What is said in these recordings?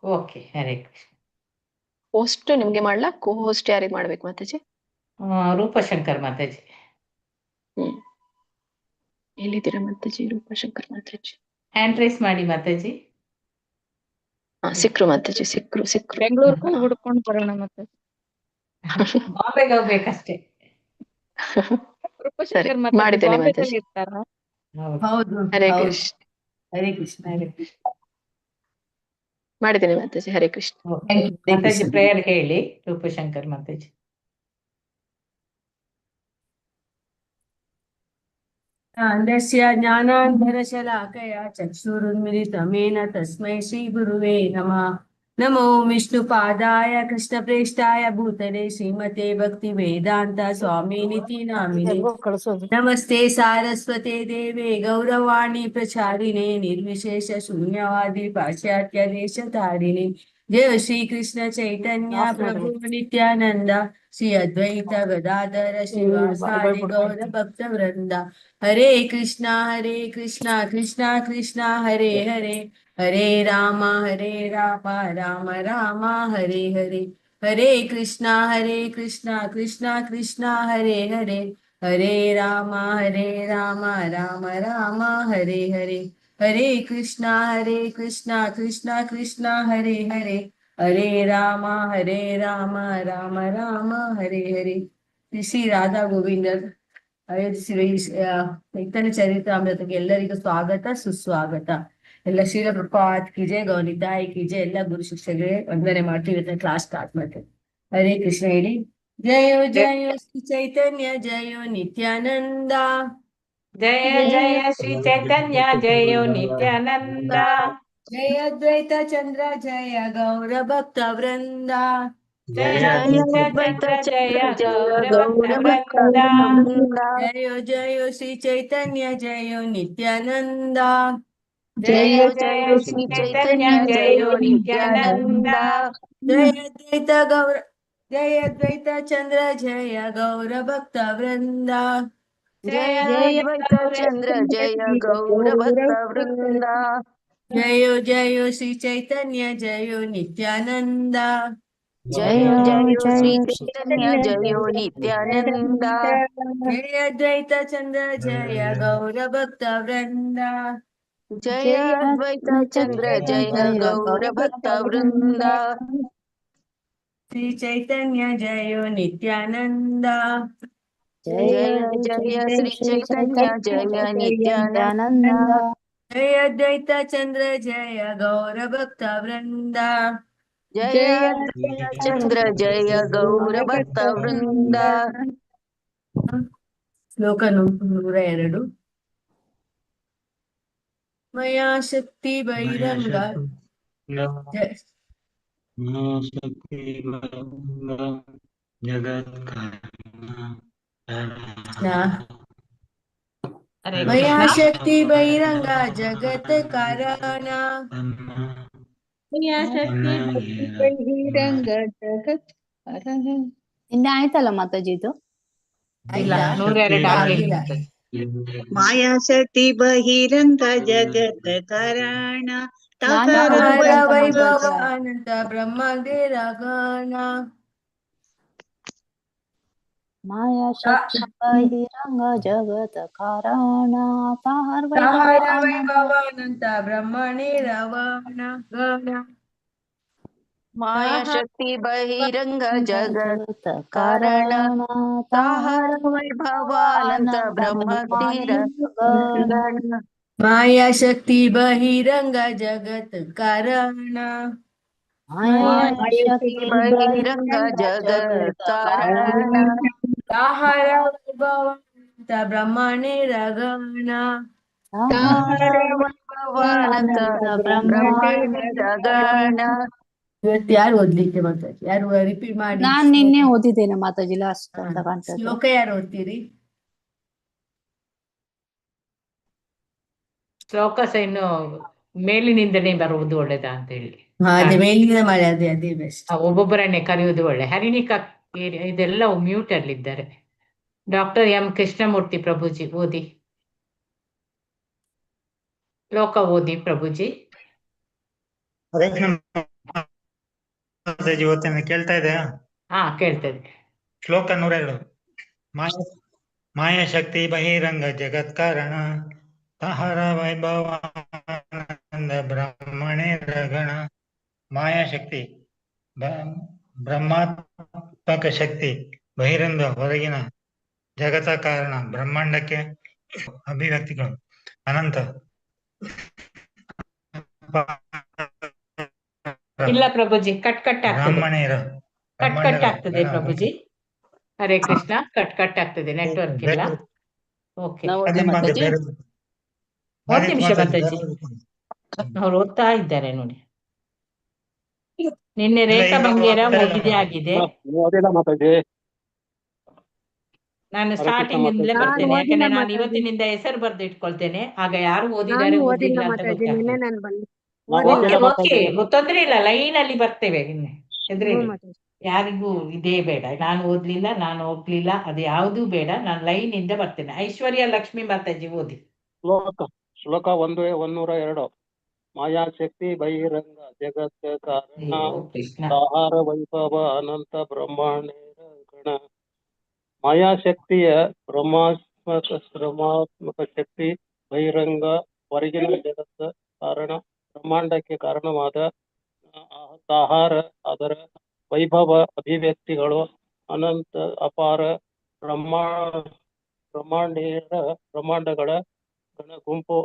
Okay, Hare Krishna. Host ನಿಮ್ಗೆ ಮಾಡ್ಲಾ? ಕೋ host ಯಾರಿಗೆ ಮಾಡ್ಬೇಕು ಮಾತಾಜಿ? ರೂಪಶಂಕರ್ ಮಾತಾಜಿ. ಎಲ್ಲಿದ್ದೀರಾ ಮಾತಾಜಿ? ರೂಪಶಂಕರ್ ಮಾತಾಜಿ ಹ್ಯಾಂಡ್ ರೈಸ್ ಮಾಡಿ ಮಾತಾಜಿ. ಸಿಕ್ರು ಮಾತಾಜಿ, ಸಿಕ್ರು. ಬೆಂಗಳೂರ್ಗೂ ಹುಡ್ಕೊಂಡ್ ಬರೋಣ ಮತ್ತೆ. ಬಾಂಬೆಗೆ ಹೋಗ್ಬೇಕಷ್ಟೇ. ರೂಪಶಂಕರ್ ಮಾಡಿದ್ದೇನೆ ಬಾಂಬೆದಲ್ಲಿ ಮಾತಾಜಿ. ಇರ್ತಾರಾ? ಹೌದು. ಹರೇ ಕೃಷ್ಣ. ಹರೇ ಕೃಷ್ಣ, ಹರೇ ಕೃಷ್ಣ. ಮಾಡಿದ್ದೇನೆ ಮಾತಾಜಿ. ಹರೇ ಕೃಷ್ಣ. ಮಾತಾಜಿ ಪ್ರೇಯರ್ ಹೇಳಿ, ರೂಪಶಂಕರ್ ಮಾತಾಜಿ. तस्य ज्ञानाञ्जनशलाकया चक्षुरुन्मिलितं येन तस्मै श्रीगुरुवे नमः। नमो विष्णुपादाय कृष्णप्रेष्ठाय भूतले श्रीमते भक्तिवेदान्त स्वामिनिति नामिने। नमस्ते सारस्वते देवे गौरवाणी प्रचारिणे निर्विशेष शून्यवादी पाश्चात्य देशतारिणे। जय श्री कृष्ण चैतन्य प्रभु नित्यानंद श्री अद्वैत गदाधर श्रीवासादि गौर भक्त वृंदा। हरे कृष्णा कृष्णा कृष्णा हरे हरे, हरे राम राम राम हरे हरे। हरे कृष्णा कृष्णा कृष्णा हरे हरे, हरे राम राम राम हरे हरे। हरे कृष्णा कृष्णा कृष्णा हरे हरे, हरे राम राम राम हरे हरे। ಶ್ರೀ ರಾಧಾ ಗೋವಿಂದರ್ ಚೈತನ್ಯ ಚರಿತಾಮೃತಕ್ಕೆ ಎಲ್ಲರಿಗೂ ಸ್ವಾಗತ ಸುಸ್ವಾಗತ. ಎಲ್ಲ ಶ್ರೀಲ ಪ್ರಪಾತ್ ಕಿ ಜೈ, ಗೌನಿತಾಯಿ ಕಿ ಜೈ. ಎಲ್ಲ ಗುರು ಶಿಕ್ಷಕರಿಗೆ ವಂದನೆ ಮಾಡ್ತೀವಿ. ಇವತ್ತಿನ ಕ್ಲಾಸ್ ಸ್ಟಾರ್ಟ್ ಮಾಡ್ತೇವೆ. ಹರೇ ಕೃಷ್ಣ ಹೇಳಿ. ಜಯೋ ಜಯೋ ಶ್ರೀ ಚೈತನ್ಯ ಜಯೋ ನಿತ್ಯಾನಂದ, ಜಯ ಜಯ ಶ್ರೀ ಚೈತನ್ಯ ಜಯೋ ನಿತ್ಯಾನಂದ, ಜಯ ಅದ್ವೈತ ಚಂದ್ರ ಜಯ ಗೌರ ಭಕ್ತ ವೃಂದ, ಜಯ ಚಂದ್ರ ಜಯ ಗೌರ ಭಕ್ತ ವೃಂದ. ಜಯೋ ಜಯೋ ಶ್ರೀ ಚೈತನ್ಯ ಜಯೋ ನಿತ್ಯಾನಂದ, ಜಯ ಜಯ ಶ್ರೀ ಚೈತನ್ಯ ಜಯೋ ನಿತ್ಯಾನಂದ, ಜಯ ಅದ್ವೈತ ಗೌರ ಜಯ ಅದ್ವೈತ ಚಂದ್ರ ಜಯ ಗೌರ ಭಕ್ತ ವೃಂದ, ಜಯ ಅದ್ವೈತ ಚಂದ್ರ ಜಯ ಗೌರ ಭಕ್ತ ವೃಂದ. ಜಯೋ ಜಯೋ ಶ್ರೀ ಚೈತನ್ಯ ಜಯೋ ನಿತ್ಯಾನಂದ, ಜಯ ಜಯ ಶ್ರೀ ಚೈತನ್ಯ ಜಯೋ ನಿತ್ಯಾನಂದ, ಜಯ ಅದ್ವೈತ ಚಂದ್ರ ಜಯ ಗೌರ ಭಕ್ತ ವೃಂದ, ಜಯ ಅದ್ವೈತ ಚಂದ್ರ ಜಯ ಗೌರ ಭಕ್ತ ವೃಂದ. ಶ್ರೀ ಚೈತನ್ಯ ಜಯೋ ನಿತ್ಯಾನಂದ, ಜಯ ಜಯ ಶ್ರೀ ಚೈತನ್ಯ ಜಯ ನಿತ್ಯಾನಂದ, ಜಯ ಅದ್ವೈತ ಚಂದ್ರ ಜಯ ಗೌರ ಭಕ್ತ ವೃಂದ, ಜಯ ಅದ್ವೈತ ಚಂದ್ರ ಜಯ ಗೌರ ಭಕ್ತ ವೃಂದ. ಶ್ಲೋಕ 102. ಮಯಾ ಶಕ್ತಿ ಬಹಿರಂಗ ಮಯಾ ಶಕ್ತಿ ಬಹಿರಂಗ ಜಗತ್ ಕಾರಣ, ಬಹಿರಂಗ ಜಗತ್ ಕಾರಣ. ನಿನ್ನೆ ಆಯ್ತಲ್ಲ ಮಾತಾಜಿ ಇದು? ಇಲ್ಲ, ಆಯ್ತಾ? 102 ಆಗಿಲ್ಲ. ಮಾಯಾಶಕ್ತಿ ಬಹಿರಂಗ ಜಗತ್ ಕಾರಣ, ತಾಕಾರ ವೈಭವ ಅನಂತ ಬ್ರಹ್ಮದೇರ ಗಣ. ಮಾಯಾ ಶಕ್ತಿ ಬಹಿರಂಗ ಜಗತ್ ಕಾರಣ, ತಾಹರ ವೈಭವ ಅನಂತ ಬ್ರಹ್ಮಣೇ ರವಣ ಗಣ. ಮಾಯಾ ಶಕ್ತಿ ಬಹಿರಂಗ ಜಗತ್ ಕಾರಣ, ತಾಹರ ವೈಭವ ಅನಂತ ಬ್ರಹ್ಮತೀರ ಗಣ. ಮಾಯಾ ಶಕ್ತಿ ಬಹಿರಂಗ ಜಗತ್ ಕಾರಣ, ಮಾಯಾ ಶಕ್ತಿ ಬಹಿರಂಗ ಜಗತ್ ಕಾರಣ, ತಾಹರ ವೈಭವ ಅನಂತ ಬ್ರಹ್ಮಣೇ ರಗಣ. ತಾಹರ ವೈಭವ ಅನಂತ ಬ್ರಹ್ಮತೀರ ಗಣ. ಇವತ್ತು ಯಾರು ಓದ್ಲಿಕ್ಕೆ ಮಾತಾಡಿ? ಯಾರು ರಿಪೀಟ್ ಮಾಡಿ? ನಾನ್ ನಿನ್ನೆ ಓದಿದ್ದೇನೆ ಮಾತಾಜಿ, ಲಾಸ್ಟ್ ಅಂತ ಕಾಣ್ತದೆ. ಶ್ಲೋಕ ಯಾರು ಓದ್ತೀರಿ? ಶ್ಲೋಕ ಇನ್ನು ಮೇಲಿನಿಂದನೇ ಬರುವುದು ಒಳ್ಳೇದಾ ಅಂತ ಹೇಳಿ. ಅದೇ ಮೇಲಿನ ಮಾಡಿ, ಅದೇ ಬೆಸ್ಟ್. ಒಬ್ಬೊಬ್ಬರನ್ನೇ ಕರೆಯುವುದು ಒಳ್ಳೆ. ಹರಿಣಿಕಾ ಇದೆಲ್ಲ ಮ್ಯೂಟ್ ಅಲ್ಲಿದ್ದಾರೆ. ಡಾಕ್ಟರ್ ಎಂ ಕೃಷ್ಣಮೂರ್ತಿ ಪ್ರಭುಜಿ ಓದಿ, ಶ್ಲೋಕ ಓದಿ ಪ್ರಭುಜಿ. ಮಾತಾಜಿ ಇವತ್ತಿನ ಕೇಳ್ತಾ ಇದೆಯಾ? ಹಾ ಕೇಳ್ತದೆ. ಶ್ಲೋಕ 102. ಮಾಯಾಶಕ್ತಿ ಬಹಿರಂಗ ಜಗತ್ ಕಾರಣ ತಹರ ವೈಭವಾನಂದ ಬ್ರಹ್ಮಣೇ ರಗಣ. ಮಾಯಾಶಕ್ತಿ ಬ್ರಹ್ಮಾತ್ಮಕ ಶಕ್ತಿ, ಬಹಿರಂಗ ಹೊರಗಿನ, ಜಗತ ಕಾರಣ ಬ್ರಹ್ಮಾಂಡಕ್ಕೆ ಅಭಿವ್ಯಕ್ತಿಗಳು, ಅನಂತ ಇಲ್ಲ ಪ್ರಭುಜಿ, ಕಟ್ ಆಗ್ತದೆ, ಬ್ರಾಹ್ಮಣೇರ ಕಟ್ ಆಗ್ತದೆ ಪ್ರಭುಜಿ. ಹರೇ ಕೃಷ್ಣ, ಕಟ್ ಆಗ್ತದೆ, ನೆಟ್ವರ್ಕ್ ಇಲ್ಲ. ಓಕೆ, ಒಂದ್ ನಿಮಿಷ ಮಾತಾಜಿ, ಅವ್ರು ಓದ್ತಾ ಇದ್ದಾರೆ ನೋಡಿ. ನಿನ್ನೆ ರೇಖಾ ಬಂಗೇರ ಓದಿದೆ ಆಗಿದೆ. ನಾನು ಸ್ಟಾರ್ಟಿಂಗ್ ಇಂದಲೇ ಬರ್ತೇನೆ, ಯಾಕಂದ್ರೆ ನಾನು ಇವತ್ತಿನಿಂದ ಹೆಸರು ಬರೆದು ಇಟ್ಕೊಳ್ತೇನೆ. ಆಗ ಯಾರು ಓದಿದ್ದಾರೆ ಓದಿಲ್ಲ ಅಂತ ಗೊತ್ತಾಗ್ತದೆ. ಓಕೆ, ತೊಂದ್ರೆ ಇಲ್ಲ, ಲೈನ್ ಅಲ್ಲಿ ಬರ್ತೇವೆ. ಯಾರಿಗೂ ಇದೇ ಬೇಡ, ನಾನು ಓದ್ಲಿಲ್ಲ, ನಾನು ಹೋಗ್ಲಿಲ್ಲ, ಅದು ಯಾವ್ದೂ ಬೇಡ, ನಾನು ಲೈನ್ ಇಂದ ಬರ್ತೇನೆ. ಐಶ್ವರ್ಯ ಲಕ್ಷ್ಮಿ ಮಾತಾಜಿ ಓದಿ. ಶ್ಲೋಕ 102. ಮಾಯಾಶಕ್ತಿ ಬಹಿರಂಗ ಜಗತ್ ಕಾರಣ ಆಹಾರ ವೈಭವ ಅನಂತ ಬ್ರಹ್ಮಾಂಡೇರ ಗಣ. ಮಾಯಾಶಕ್ತಿಯ ಬ್ರಹ್ಮಾತ್ಮಕ ಶಕ್ತಿ, ಬಹಿರಂಗ ಹೊರಗಿನ ಜಗತ್ ಕಾರಣ, ಬ್ರಹ್ಮಾಂಡಕ್ಕೆ ಕಾರಣವಾದ ಆಹಾರ, ಅದರ ವೈಭವ ಅಭಿವ್ಯಕ್ತಿಗಳು, ಅನಂತ ಅಪಾರ ಬ್ರಹ್ಮಾಂಡಗಳ ಗಣ ಗುಂಪು.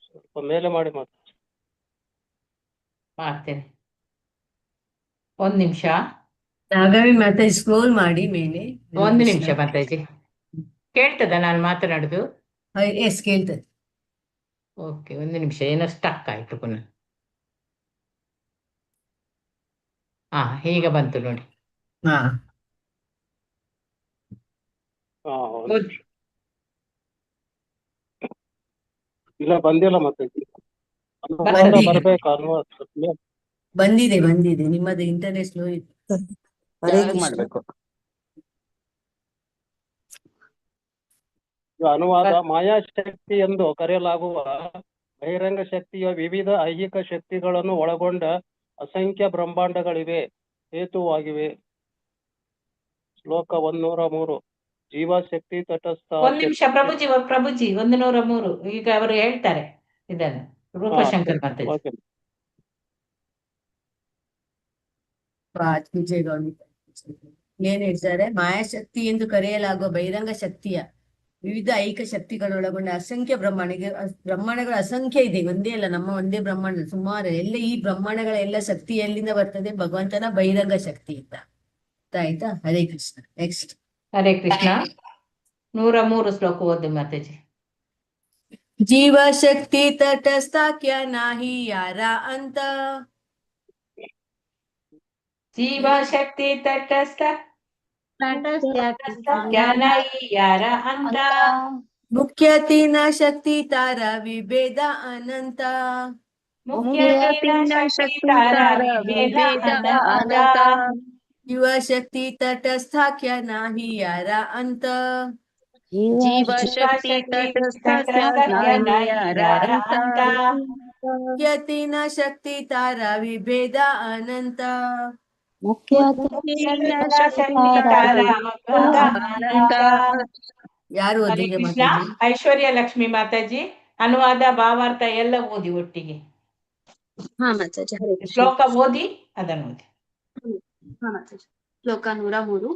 ಸ್ವಲ್ಪ ಮೇಲೆ ಮಾಡಿ ಮಾಡ್ತೇನೆ, ಒಂದ್ ನಿಮಿಷ. ನಾಗವಿ ಮಾತಾಜಿ ಸ್ಕ್ರೋಲ್ ಮಾಡಿ ಮೇಲೆ. ಒಂದು ನಿಮಿಷ ಮಾತಾಜಿ, ಕೇಳ್ತದ ನಾನು ಮಾತನಾಡುದು? ಎಸ್ ಕೇಳ್ತದೆ. ಓಕೆ, ಒಂದು ನಿಮಿಷ, ಏನೋ ಸ್ಟಕ್ ಆಯ್ತು ಪುನಃ. ಈಗ ಬಂತು ನೋಡಿ. ಇಲ್ಲ, ಬಂದಿಲ್ಲ ಮತ್ತೆ ಬರ್ಬೇಕು. ಬಂದಿದೆ ನಿಮ್ಮದು ಇಂಟರ್ನೆಟ್ ಸ್ಲೋ ಇದೆ. ಮಾಡ್ಬೇಕು. ಅನುವಾದ. ಮಾಯಾಶಕ್ತಿ ಎಂದು ಕರೆಯಲಾಗುವ ಬಹಿರಂಗ ಶಕ್ತಿಯ ವಿವಿಧ ಐಹಿಕ ಶಕ್ತಿಗಳನ್ನು ಒಳಗೊಂಡ ಅಸಂಖ್ಯ ಬ್ರಹ್ಮಾಂಡಗಳಿವೆ, ಹೇತುವಾಗಿವೆ. ಶ್ಲೋಕ 103. ಜೀವಶಕ್ತಿ ತಟಸ್ಥ. ಒಂದ್ ನಿಮಿಷ ಪ್ರಭುಜಿ 103. ಈಗ ಅವರು ಹೇಳ್ತಾರೆ ಇದನ್ನು, ರೂಪಶಂಕರ್ ಮಾತಾಜಿ. ಏನ್ ಹೇಳ್ತಾರೆ? ಮಾಯಾಶಕ್ತಿ ಎಂದು ಕರೆಯಲಾಗುವ ಬಹಿರಂಗ ಶಕ್ತಿಯ ವಿವಿಧ ಐಹಿಕ ಶಕ್ತಿಗಳೊಳಗೊಂಡ ಅಸಂಖ್ಯ ಬ್ರಹ್ಮಾಂಡಗಳು ಅಸಂಖ್ಯ ಇದೆ. ಒಂದೇ ಅಲ್ಲ, ನಮ್ಮ ಒಂದೇ ಬ್ರಹ್ಮಾಂಡ ಸುಮಾರು. ಎಲ್ಲ ಈ ಬ್ರಹ್ಮಾಂಡಗಳ ಎಲ್ಲ ಶಕ್ತಿ ಎಲ್ಲಿಂದ ಬರ್ತದೆ? ಭಗವಂತನ ಬಹಿರಂಗ ಶಕ್ತಿಯಿಂದ. ಆಯ್ತಾ? ಹರೇ ಕೃಷ್ಣ. ನೆಕ್ಸ್ಟ್. ಹರೇ ಕೃಷ್ಣ. 103 ಶ್ಲೋಕ ಓದಿ ಮಾತಾಜಿ. ಜೀವ ಶಕ್ತಿ ತಟಸ್ಥ ಕ್ಯಾ ನಾಹಿ ಯಾರ ಅಂತ. ಜೀವ ಶಕ್ತಿ ತಟಸ್ಥ ಕ್ಯಾ ನಾಹಿ ಯಾರ ಅಂತ. ಮುಖ್ಯ ತೀನ ಶಕ್ತಿ ತಾರ ವಿಭೇದ ಅನಂತ. ಮುಖ್ಯ ತೀನ ಶಕ್ತಿ ತಾರ ವಿಭೇದ ಅನಂತ. ಜೀವ ಶಕ್ತಿ ತಟಸ್ಥ ಕ್ಯಾ ನಾಹಿ ಯಾರ ಅಂತ. ಜೀವ ಶಕ್ತಿ ತಟಸ್ಥ ಮುಖ್ಯ ತೀನ ಶಕ್ತಿ ತಾರ ವಿಭೇದ ಅನಂತ. ಮುಖ್ಯ ಯಾರು ಓದಿಗೆ ಕೃಷ್ಣ. ಐಶ್ವರ್ಯ ಲಕ್ಷ್ಮಿ ಮಾತಾಜಿ ಅನುವಾದ ಭಾವಾರ್ಥ ಎಲ್ಲ ಓದಿ ಒಟ್ಟಿಗೆ. ಮಾತಾಜಿ. ಹರೇ ಕೃಷ್ಣ. ಶ್ಲೋಕ ಓದಿ, ಅದನ್ನು ಓದಿ. ಮಾತಾಜಿ. ಶ್ಲೋಕ 103.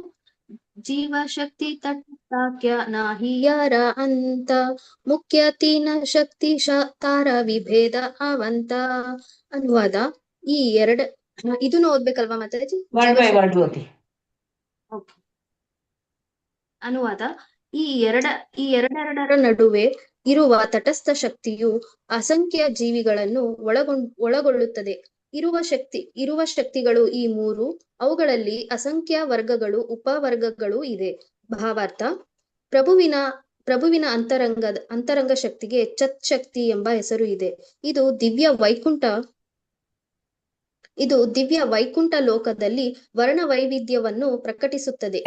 ಜೀವ ಶಕ್ತಿ ತಟ್ಟಾಕ್ಯ ನಾಹಿ ಯಾರ ಅಂತ. ಮುಖ್ಯ ತೀನ ಶಕ್ತಿ ತಾರ ವಿಭೇದ ಅವಂತ. ಅನುವಾದ. ಈ ಇದನ್ನು ಓದ್ಬೇಕಲ್ವಾ ಮಾತಾಜಿ? ವರ್ಡ್ ಬೈ ವರ್ಡ್ ಓದಿ. ಅನುವಾದ. ಈ ಎರಡೆರಡರ ನಡುವೆ ಇರುವ ತಟಸ್ಥ ಶಕ್ತಿಯು ಅಸಂಖ್ಯ ಜೀವಿಗಳನ್ನು ಒಳಗೊಳ್ಳುತ್ತದೆ. ಇರುವ ಶಕ್ತಿಗಳು ಈ 3. ಅವುಗಳಲ್ಲಿ ಅಸಂಖ್ಯ ವರ್ಗಗಳು, ಉಪವರ್ಗಗಳು ಇದೆ. ಭಾವಾರ್ಥ. ಪ್ರಭುವಿನ ಅಂತರಂಗ ಶಕ್ತಿಗೆ ಚತ್ ಶಕ್ತಿ ಎಂಬ ಹೆಸರು ಇದೆ. ಇದು ದಿವ್ಯ ವೈಕುಂಠ ಲೋಕದಲ್ಲಿ ವರ್ಣ ವೈವಿಧ್ಯವನ್ನು ಪ್ರಕಟಿಸುತ್ತದೆ.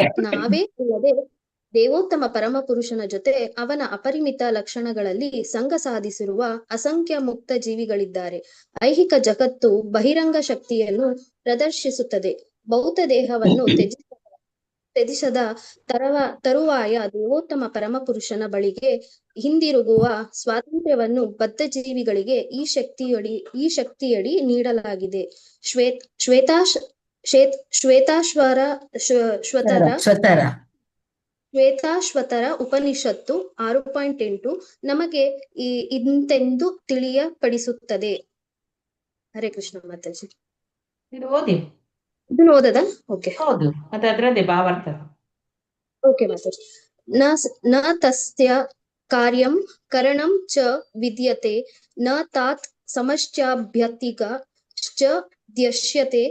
ದೇವೋತ್ತಮ ಪರಮಪುರುಷನ ಜೊತೆ ಅವನ ಅಪರಿಮಿತ ಲಕ್ಷಣಗಳಲ್ಲಿ ಸಂಘ ಸಾಧಿಸಿರುವ ಅಸಂಖ್ಯ ಮುಕ್ತ ಜೀವಿಗಳಿದ್ದಾರೆ. ಐಹಿಕ ಜಗತ್ತು ಬಹಿರಂಗ ಶಕ್ತಿಯನ್ನು ಪ್ರದರ್ಶಿಸುತ್ತದೆ. ಭೌತ ದೇಹವನ್ನು ತ್ಯಜಿಸದ ತರುವಾಯ ದೇವೋತ್ತಮ ಪರಮಪುರುಷನ ಬಳಿಗೆ ಹಿಂದಿರುಗುವ ಸ್ವಾತಂತ್ರ್ಯವನ್ನು ಬದ್ಧ ಜೀವಿಗಳಿಗೆ ಈ ಶಕ್ತಿಯಡಿ ನೀಡಲಾಗಿದೆ. ಶ್ವೇತಾಶ್ವತರ ಉಪನಿಷತ್ತು 6.8 ನಮಗೆ ಇಂತೆಂದು ತಿಳಿಯಪಡಿಸುತ್ತದೆ. ಹರೇ ಕೃಷ್ಣ ಮಾತಾಜಿ. ಇದು ಓದಿ. ಇದನ್ನ ಓದದ? ಓಕೆ, ಹೌದು, ಮತ್ತೆ ಅದರದ್ದೇ ಭಾವಾರ್ಥ. ಓಕೆ ಮಾತಾಜಿ. ನ ತಸ್ಯ ಕಾರ್ಯಂ ಕರಣಂ ಚ ವಿದ್ಯತೆ ನ ತಾತ್ ಸಮಶ್ಚಾಭ್ಯತಿಕ ಚ ದ್ಯಶ್ಯತೆ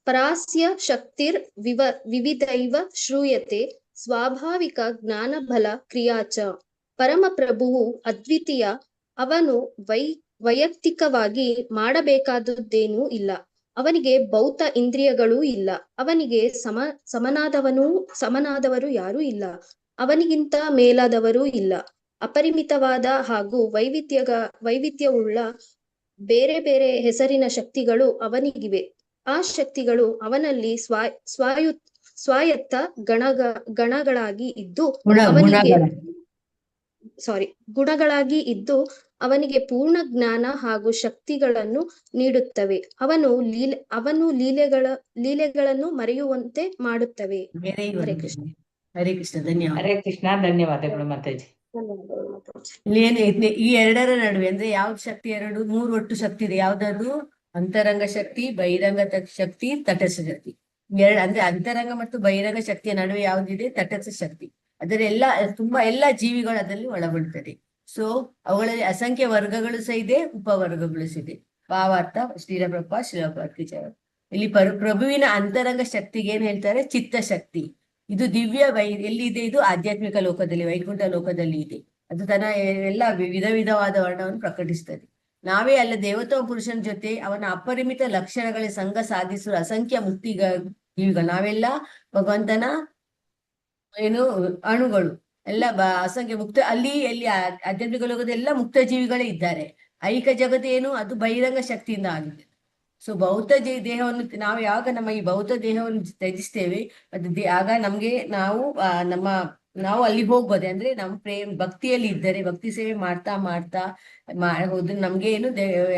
ಪರಾಸ್ಯ ಶಕ್ತಿರ್ ವಿವಿಧೈವ ಶ್ರೂಯತೆ ಸ್ವಾಭಾವಿಕ ಜ್ಞಾನಬಲ ಕ್ರಿಯಾ ಚ. ಪರಮಪ್ರಭುವು ಅದ್ವಿತೀಯ. ಅವನು ವೈಯಕ್ತಿಕವಾಗಿ ಮಾಡಬೇಕಾದದ್ದೇನೂ ಇಲ್ಲ. ಅವನಿಗೆ ಭೌತ ಇಂದ್ರಿಯಗಳೂ ಇಲ್ಲ. ಅವನಿಗೆ ಸಮನಾದವರು ಯಾರೂ ಇಲ್ಲ. ಅವನಿಗಿಂತ ಮೇಲಾದವರೂ ಇಲ್ಲ. ಅಪರಿಮಿತವಾದ ಹಾಗೂ ವೈವಿಧ್ಯವುಳ್ಳ ಬೇರೆ ಬೇರೆ ಹೆಸರಿನ ಶಕ್ತಿಗಳು ಅವನಿಗಿವೆ. ಆ ಶಕ್ತಿಗಳು ಅವನಲ್ಲಿ ಸ್ವಾಯತ್ತ ಗುಣಗಳಾಗಿ ಇದ್ದು ಅವನಿಗೆ ಪೂರ್ಣ ಜ್ಞಾನ ಹಾಗೂ ಶಕ್ತಿಗಳನ್ನು ನೀಡುತ್ತವೆ. ಅವನು ಲೀಲೆಗಳನ್ನು ಮರೆಯುವಂತೆ ಮಾಡುತ್ತವೆ. ಹರೇ ಕೃಷ್ಣ. ಹರೇ ಕೃಷ್ಣ. ಧನ್ಯವಾದ. ಹರೇ ಕೃಷ್ಣ. ಧನ್ಯವಾದಗಳು ಮಾತಾಜಿ. ಈ ಎರಡರ ನಡುವೆ ಅಂದ್ರೆ ಯಾವ ಶಕ್ತಿ? ಮೂರು ಒಟ್ಟು ಶಕ್ತಿ ಇದೆ. ಯಾವ್ದಾದ್ರು ಅಂತರಂಗ ಶಕ್ತಿ, ಬಹಿರಂಗ ಶಕ್ತಿ, ತಟಸ್ಥ ಶಕ್ತಿ. ಅಂದ್ರೆ ಅಂತರಂಗ ಮತ್ತು ಬಹಿರಂಗ ಶಕ್ತಿಯ ನಡುವೆ ಯಾವ್ದಿದೆ? ತಟಸ್ಥ ಶಕ್ತಿ. ಅದರ ಎಲ್ಲ ಜೀವಿಗಳು ಅದರಲ್ಲಿ ಒಳಗೊಳ್ಳುತ್ತದೆ. ಸೊ ಅವುಗಳಲ್ಲಿ ಅಸಂಖ್ಯ ವರ್ಗಗಳು ಸಹ ಇದೆ, ಉಪವರ್ಗಗಳು ಸಹ ಇದೆ. ಭಾವಾರ್ಥ ಶ್ರೀಲ ಇಲ್ಲಿ ಪ್ರಭುವಿನ ಅಂತರಂಗ ಶಕ್ತಿಗೆ ಏನ್ ಹೇಳ್ತಾರೆ? ಚಿತ್ತ ಶಕ್ತಿ. ಇದು ದಿವ್ಯ ಎಲ್ಲಿದೆ? ಇದು ಆಧ್ಯಾತ್ಮಿಕ ಲೋಕದಲ್ಲಿ, ವೈಕುಂಠ ಲೋಕದಲ್ಲಿ ಇದೆ. ಅದು ತನ್ನ ಎಲ್ಲ ವಿಧವಾದ ವರ್ಣವನ್ನು ಪ್ರಕಟಿಸ್ತದೆ. ನಾವೇ ಅಲ್ಲ, ದೇವೋತ್ತಮ ಪುರುಷನ ಜೊತೆ ಅವನ ಅಪರಿಮಿತ ಲಕ್ಷಣಗಳ ಸಂಘ ಸಾಧಿಸುವ ಅಸಂಖ್ಯ ಜೀವಿಗಳು. ನಾವೆಲ್ಲ ಭಗವಂತನ ಅಣುಗಳು, ಎಲ್ಲ ಅಸಂಖ್ಯ ಮುಕ್ತ. ಅಲ್ಲಿ ಆಧ್ಯಾತ್ಮಿಕ ಲೋಕದ ಎಲ್ಲ ಮುಕ್ತ ಜೀವಿಗಳೇ ಇದ್ದಾರೆ. ಐಹಿಕ ಜಗತ್ತು ಏನು? ಅದು ಬಹಿರಂಗ ಶಕ್ತಿಯಿಂದ ಆಗಿದೆ. ಸೊ ಭೌತ ದೇಹವನ್ನು ನಾವು ಯಾವಾಗ ನಮ್ಮ ಈ ಭೌತ ದೇಹವನ್ನು ತ್ಯಜಿಸ್ತೇವೆ, ಅದು ಆಗ ನಮ್ಗೆ ನಾವು ಅಲ್ಲಿ ಹೋಗ್ಬೋದು. ಅಂದ್ರೆ ನಮ್ಮ ಭಕ್ತಿಯಲ್ಲಿ ಇದ್ದರೆ, ಭಕ್ತಿ ಸೇವೆ ಮಾಡ್ತಾ ಹೋದ್ರೆ ನಮ್ಗೆ ಏನು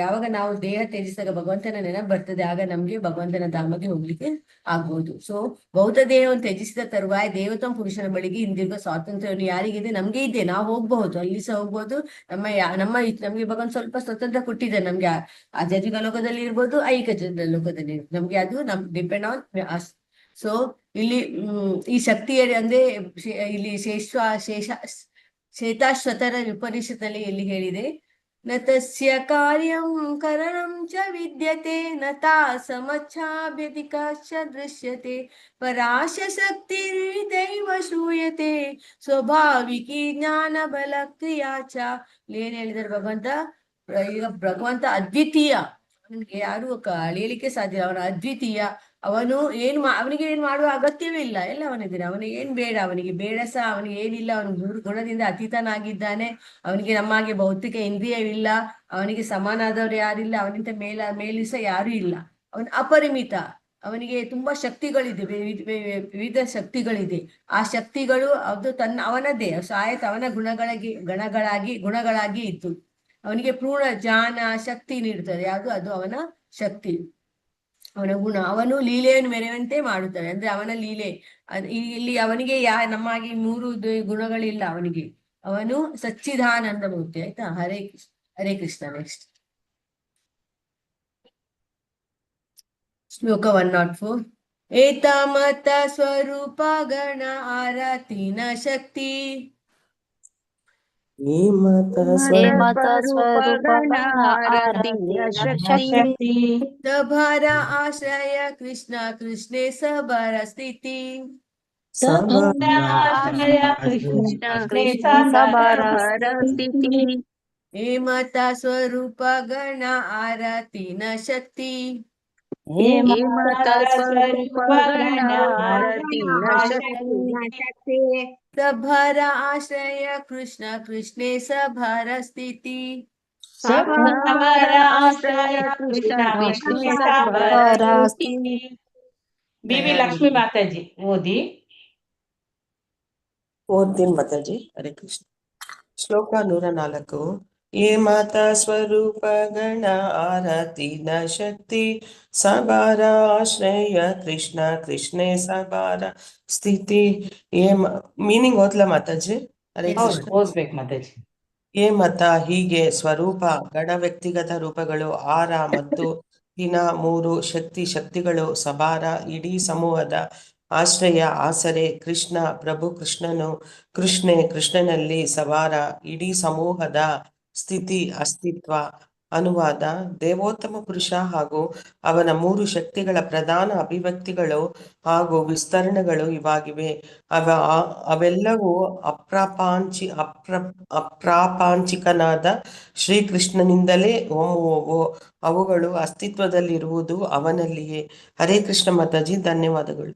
ಯಾವಾಗ ನಾವು ದೇಹ ತ್ಯಜಿಸಿದಾಗ ಭಗವಂತನ ನೆನಪು ಬರ್ತದೆ, ಆಗ ನಮ್ಗೆ ಭಗವಂತನ ಧಾಮಕ್ಕೆ ಹೋಗ್ಲಿಕ್ಕೆ ಆಗ್ಬೋದು. ಸೊ ಭೌತ ದೇಹವನ್ನು ತ್ಯಜಿಸಿದ ತರುವಾಯ ದೇವೋತ್ತಮ ಪುರುಷನ ಬಳಿಗೆ ಹಿಂದಿರುಗೋ ಸ್ವಾತಂತ್ರ್ಯವನ್ನು ಯಾರಿಗಿದೆ? ನಮ್ಗೆ ಇದೆ. ನಾವು ಹೋಗ್ಬಹುದು, ಅಲ್ಲಿ ಸಹ ಹೋಗ್ಬೋದು. ನಮ್ಗೆ ಭಗವಂತ ಸ್ವಲ್ಪ ಸ್ವತಂತ್ರ ಕೊಟ್ಟಿದ್ದಾರೆ. ನಮ್ಗೆ ಆಧ್ಯಾತ್ಮಿಕ ಲೋಕದಲ್ಲಿ ಇರ್ಬೋದು, ಐಹಿಕ ಲೋಕದಲ್ಲಿ ಇರ್ಬೋದು. ನಮ್ಗೆ ಅದು ಡಿಪೆಂಡ್ ಆನ್ ಅಸ್. ಸೊ ಇಲ್ಲಿ ಈ ಶಕ್ತಿಯಲ್ಲಿ ಅಂದ್ರೆ ಇಲ್ಲಿ ಶ್ವೇತಾಶ್ವತರ ಉಪನಿಷತ್ನಲ್ಲಿ ಎಲ್ಲಿ ಹೇಳಿದೆ? ನ ತಸ್ಯ ಕಾರ್ಯಂ ಕರಣಂ ಚ ವಿದ್ಯತೆ ನ ತಾ ಸಮಚ್ಛಾಭ್ಯತಿಕ ಚ ದೃಶ್ಯತೆ ಪರಾಶ ಶಕ್ತಿರ್ವಿದೈವ ಶ್ರೂಯತೆ ಸ್ವಾಭಾವಿಕಿ ಜ್ಞಾನ ಬಲ ಕ್ರಿಯಾ ಚ. ಏನ್ ಹೇಳಿದಾರೆ ಭಗವಂತ? ಈಗ ಭಗವಂತ ಅದ್ವಿತೀಯ. ಅವನಿಗೆ ಯಾರು ಅಳಿಯಲಿಕ್ಕೆ ಸಾಧ್ಯ. ಅವನ ಅದ್ವಿತೀಯ. ಅವನಿಗೆ ಏನ್ ಮಾಡುವ ಅಗತ್ಯವೇ ಇಲ್ಲ. ಎಲ್ಲ ಅವನಿದ್ದಾನೆ. ಅವನಿಗೆ ಏನ್ ಬೇಡ, ಅವನಿಗೆ ಬೇಡ ಸಹ ಅವನಿಗೆ ಏನಿಲ್ಲ. ಅವನು ಗುಣದಿಂದ ಅತೀತನಾಗಿದ್ದಾನೆ. ಅವನಿಗೆ ನಮ್ಮಾಗೆ ಭೌತಿಕ ಇಂದ್ರಿಯವಿಲ್ಲ. ಅವನಿಗೆ ಸಮಾನಾದವರು ಯಾರಿಲ್ಲ. ಅವನಿಂದ ಮೇಲೂ ಸಹ ಯಾರು ಇಲ್ಲ. ಅವನು ಅಪರಿಮಿತ. ಅವನಿಗೆ ತುಂಬಾ ಶಕ್ತಿಗಳಿದೆ, ವಿವಿಧ ಶಕ್ತಿಗಳಿದೆ. ಆ ಶಕ್ತಿಗಳು ಅದು ಅವನದೇ ಸಾಯತ್ ಅವನ ಗುಣಗಳಾಗಿ ಇತ್ತು. ಅವನಿಗೆ ಪೂರ್ಣ ಜ್ಞಾನ ಶಕ್ತಿ ನೀಡುತ್ತದೆ. ಅದು ಅವನ ಶಕ್ತಿ, ಅವನ ಗುಣ. ಅವನು ಲೀಲೆಯನ್ನು ಮೆರೆಯುವಂತೆ ಮಾಡುತ್ತವೆ. ಅಂದ್ರೆ ಅವನ ಲೀಲೆ ಇಲ್ಲಿ ಅವನಿಗೆ ನಮ್ಮಾಗಿ ಮೂರು ಗುಣಗಳಿಲ್ಲ ಅವನಿಗೆ. ಅವನು ಸಚ್ಚಿದಾನಂದ ಮೂರ್ತಿ. ಆಯ್ತಾ? ಹರೇ ಕೃಷ್ಣ. ನೆಕ್ಸ್ಟ್ ಶ್ಲೋಕ 104. ಏತಮತ ಸ್ವರೂಪ ಗಣ ಆರತಿನ ಶಕ್ತಿ ಸಭರ ಆಶ್ರಯ ಕೃಷ್ಣ ಕೃಷ್ಣೇ ಸಭರ ಸ್ಥಿತಿ ಹೇಮತ ಸ್ವರೂಪ ಗಣ ಆರತಿನ ಶಕ್ತಿ ಹೇ ಹೇಮಂತ ಸ್ವರೂಪ ಗಣ ಆರತಿ ಶಕ್ತಿ ಸಭಾರ ಆಶ್ರಯ ಕೃಷ್ಣ ಕೃಷ್ಣೇ ಸಭಾರ ಸ್ಥಿತಿ ಸಭಾರ ಆಶ್ರಯ ಕೃಷ್ಣ ಕೃಷ್ಣ ಸಭಾರ ಸ್ಥಿತಿ. ಬಿ.ವಿ. ಲಕ್ಷ್ಮೀ ಮಾತಾಜಿ ಓದಿ. ಓದ್ತೀನಿ ಮಾತಾಜಿ. ಹರೇ ಕೃಷ್ಣ. ಶ್ಲೋಕ 104. ಏ ಮಾತಾ ಸ್ವರೂಪ ಗಣ ಆರತಿ ನ ಶಕ್ತಿ ಸಬಾರ ಆಶ್ರಯ ಕೃಷ್ಣ ಕೃಷ್ಣೇ ಸಬಾರ ಸ್ಥಿತಿ. ಮೀನಿಂಗ್ ಓದ್ಲಾ ಮಾತಾಜಿ? ಹರೇ ಕೃಷ್ಣ. ಓದ್ಬೇಕು ಮಾತಾಜಿ. ಏ ಮತ ಹೀಗೆ ಸ್ವರೂಪ ಗಣ ವ್ಯಕ್ತಿಗತ ರೂಪಗಳು ಆರ ಮತ್ತು ದಿನ 3 ಶಕ್ತಿಗಳು ಸಬಾರ ಇಡೀ ಸಮೂಹದ ಆಶ್ರಯ ಆಸರೆ ಕೃಷ್ಣ ಪ್ರಭು ಕೃಷ್ಣನು ಕೃಷ್ಣೆ ಕೃಷ್ಣನಲ್ಲಿ ಸವಾರ ಇಡೀ ಸಮೂಹದ ಸ್ಥಿತಿ ಅಸ್ತಿತ್ವ. ಅನುವಾದ: ದೇವೋತ್ತಮ ಪುರುಷ ಹಾಗೂ ಅವನ 3 ಶಕ್ತಿಗಳ ಪ್ರಧಾನ ಅಭಿವ್ಯಕ್ತಿಗಳು ಹಾಗೂ ವಿಸ್ತರಣೆಗಳು ಇವಾಗಿವೆ. ಅವೆಲ್ಲವೂ ಅಪ್ರಾಪಂಚಿಕನಾದ ಶ್ರೀಕೃಷ್ಣನಿಂದಲೇ ಹೊಮ್ಮುವವು. ಅವುಗಳು ಅಸ್ತಿತ್ವದಲ್ಲಿರುವುದು ಅವನಲ್ಲಿಯೇ. ಹರೇ ಕೃಷ್ಣ ಮಾತಾಜಿ, ಧನ್ಯವಾದಗಳು.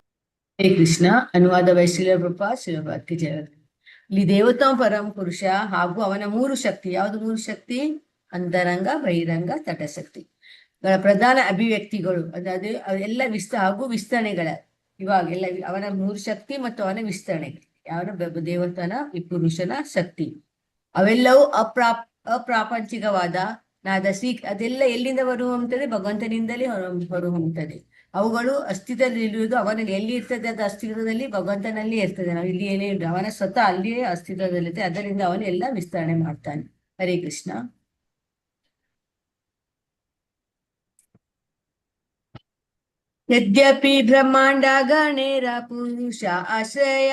ಹರೇ ಕೃಷ್ಣ. ಅನುವಾದ ವೈಶಿಲ ಶ್ರೀಲಭಕ್ತಿ ಜಯ. ಇಲ್ಲಿ ದೇವೋತ್ತಮ ಪರಮ ಪುರುಷ ಹಾಗೂ ಅವನ 3 ಶಕ್ತಿ. ಯಾವುದು 3 ಶಕ್ತಿ? ಅಂತರಂಗ, ಬಹಿರಂಗ, ತಟಶಕ್ತಿಗಳ ಪ್ರಧಾನ ಅಭಿವ್ಯಕ್ತಿಗಳು. ಅದಾದ ಅವೆಲ್ಲ ಹಾಗೂ ವಿಸ್ತರಣೆಗಳ. ಇವಾಗೆಲ್ಲ ಅವನ 3 ಶಕ್ತಿ ಮತ್ತು ಅವನ ವಿಸ್ತರಣೆಗಳು. ಯಾವ ದೇವತನ ಈ ಪುರುಷನ ಶಕ್ತಿ ಅವೆಲ್ಲವೂ ಅಪ್ರಾಪಂಚಿಕವಾದ ನಾದ ಅದೆಲ್ಲ ಎಲ್ಲಿಂದ ಬರುವಂತದೆ? ಭಗವಂತನಿಂದಲೇ ಹೊರಹೊಮ್ಮುತ್ತದೆ. ಅವುಗಳು ಅಸ್ತಿತ್ವದಲ್ಲಿರುವುದು ಅವನಲ್ಲಿ. ಎಲ್ಲಿ ಇರ್ತದೆ ಅದು ಅಸ್ತಿತ್ವದಲ್ಲಿ? ಭಗವಂತನಲ್ಲಿ ಇರ್ತದೆ. ನಾವು ಇಲ್ಲಿ ಏನೇ ಅವನ ಸ್ವತಃ ಅಲ್ಲಿಯೇ ಅಸ್ತಿತ್ವದಲ್ಲಿರುತ್ತೆ. ಅದರಿಂದ ಅವನು ಎಲ್ಲ ವಿಸ್ತರಣೆ ಮಾಡ್ತಾನೆ. ಹರೇ ಕೃಷ್ಣ. ಯದ್ಯಪಿ ಬ್ರಹ್ಮಾಂಡ ಗಣೇರ ಪುರುಷ ಆಶ್ರಯ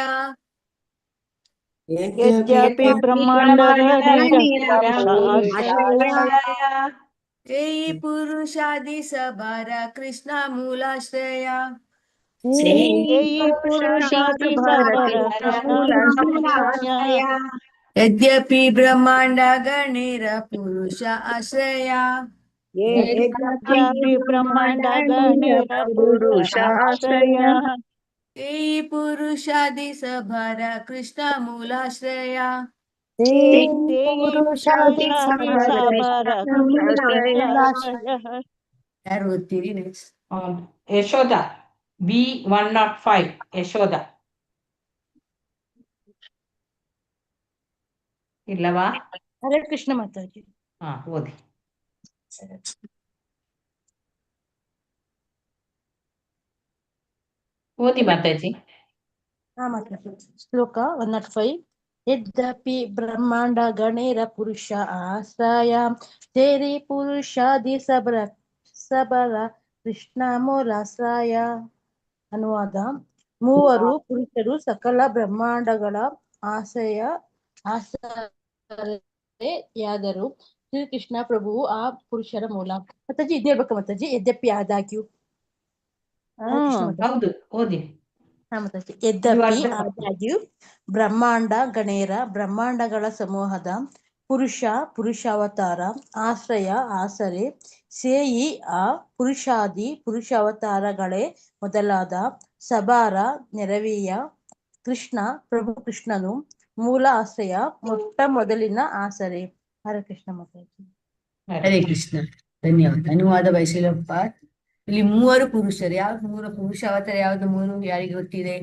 ಯದ್ಯಪಿ ಬ್ರಹ್ಮಾಂಡ ಜೈ ಪುರುಷಾದಿ ಸಬಾರ ಕೃಷ್ಣ ಮೂಲಾಶ್ರಯ ಯದ್ಯಪಿ ಬ್ರಹ್ಮಾಂಡ ಗಣೇರ ಪುರುಷ ಆಶ್ರಯ ಬ್ರಹ್ಮಾಂಡ ಗಣೇರ ಪುರುಷ ಆಶ್ರಯ ಜೈ ಪುರುಷಾದಿ ಸಬಾರ ಕೃಷ್ಣ ಮೂಲಾಶ್ರಯ ಯಾರು ಓದ್ತೀರಿ? Next Yashoda B105. ಯಶೋಧ ಇಲ್ಲವಾ? ಹರೇ ಕೃಷ್ಣ ಮಾತಾಜಿ. ಓದಿ. ಓದಿ ಮಾತಾಜಿ. ಶ್ಲೋಕ 105. ಯದ್ಯಪಿ ಬ್ರಹ್ಮಾಂಡ ಗಣೇರ ಪುರುಷ ಆಶ್ರಯ ತೇರಿ ಪುರುಷಾದಿ ಸಬರ ಕೃಷ್ಣ ಮೂಲಾಶ್ರಯ. ಅನುವಾದ: 3 ಪುರುಷರು ಸಕಲ ಬ್ರಹ್ಮಾಂಡಗಳ ಆಶ್ರಯಾದರೂ ಶ್ರೀಕೃಷ್ಣ ಪ್ರಭುವು ಆ ಪುರುಷರ ಮೂಲ. ಮತ್ತಾಜಿ ಇದ್ ಹೇಳ್ಬೇಕು ಮತ್ತಾಜಿ. ಯದ್ಯಪಿ ಆದಾಗ್ಯೂ. ಹೌದು, ಓದಿ. ಯದ್ಯಪಿ ಆದಾಗ್ಯೂ ಬ್ರಹ್ಮಾಂಡ ಗಣೇರ ಬ್ರಹ್ಮಾಂಡಗಳ ಸಮೂಹದ ಪುರುಷಾವತಾರ ಆಶ್ರಯ ಆಸರೆ ಸೇಯಿ ಆ ಪುರುಷಾವತಾರಗಳೇ ಮೊದಲಾದ ಸಬಾರ ನೆರವೇಯ ಕೃಷ್ಣ ಪ್ರಭು ಕೃಷ್ಣನು ಮೂಲ ಆಶ್ರಯ ಮೊಟ್ಟ ಮೊದಲಿನ ಆಸರೆ. ಹರೇ ಕೃಷ್ಣ ಮಾತಾಜಿ. ಹರೇ ಕೃಷ್ಣ. ಧನ್ಯವಾದ. ಅನುವಾದ ವೈಶಿಲಪ್ಪ. ಇಲ್ಲಿ 3 ಪುರುಷರು. ಯಾವ್ದು 3 ಪುರುಷ ಅವತಾರ? ಯಾವ್ದು 3? ಯಾರಿಗೆ ಗೊತ್ತಿದೆ?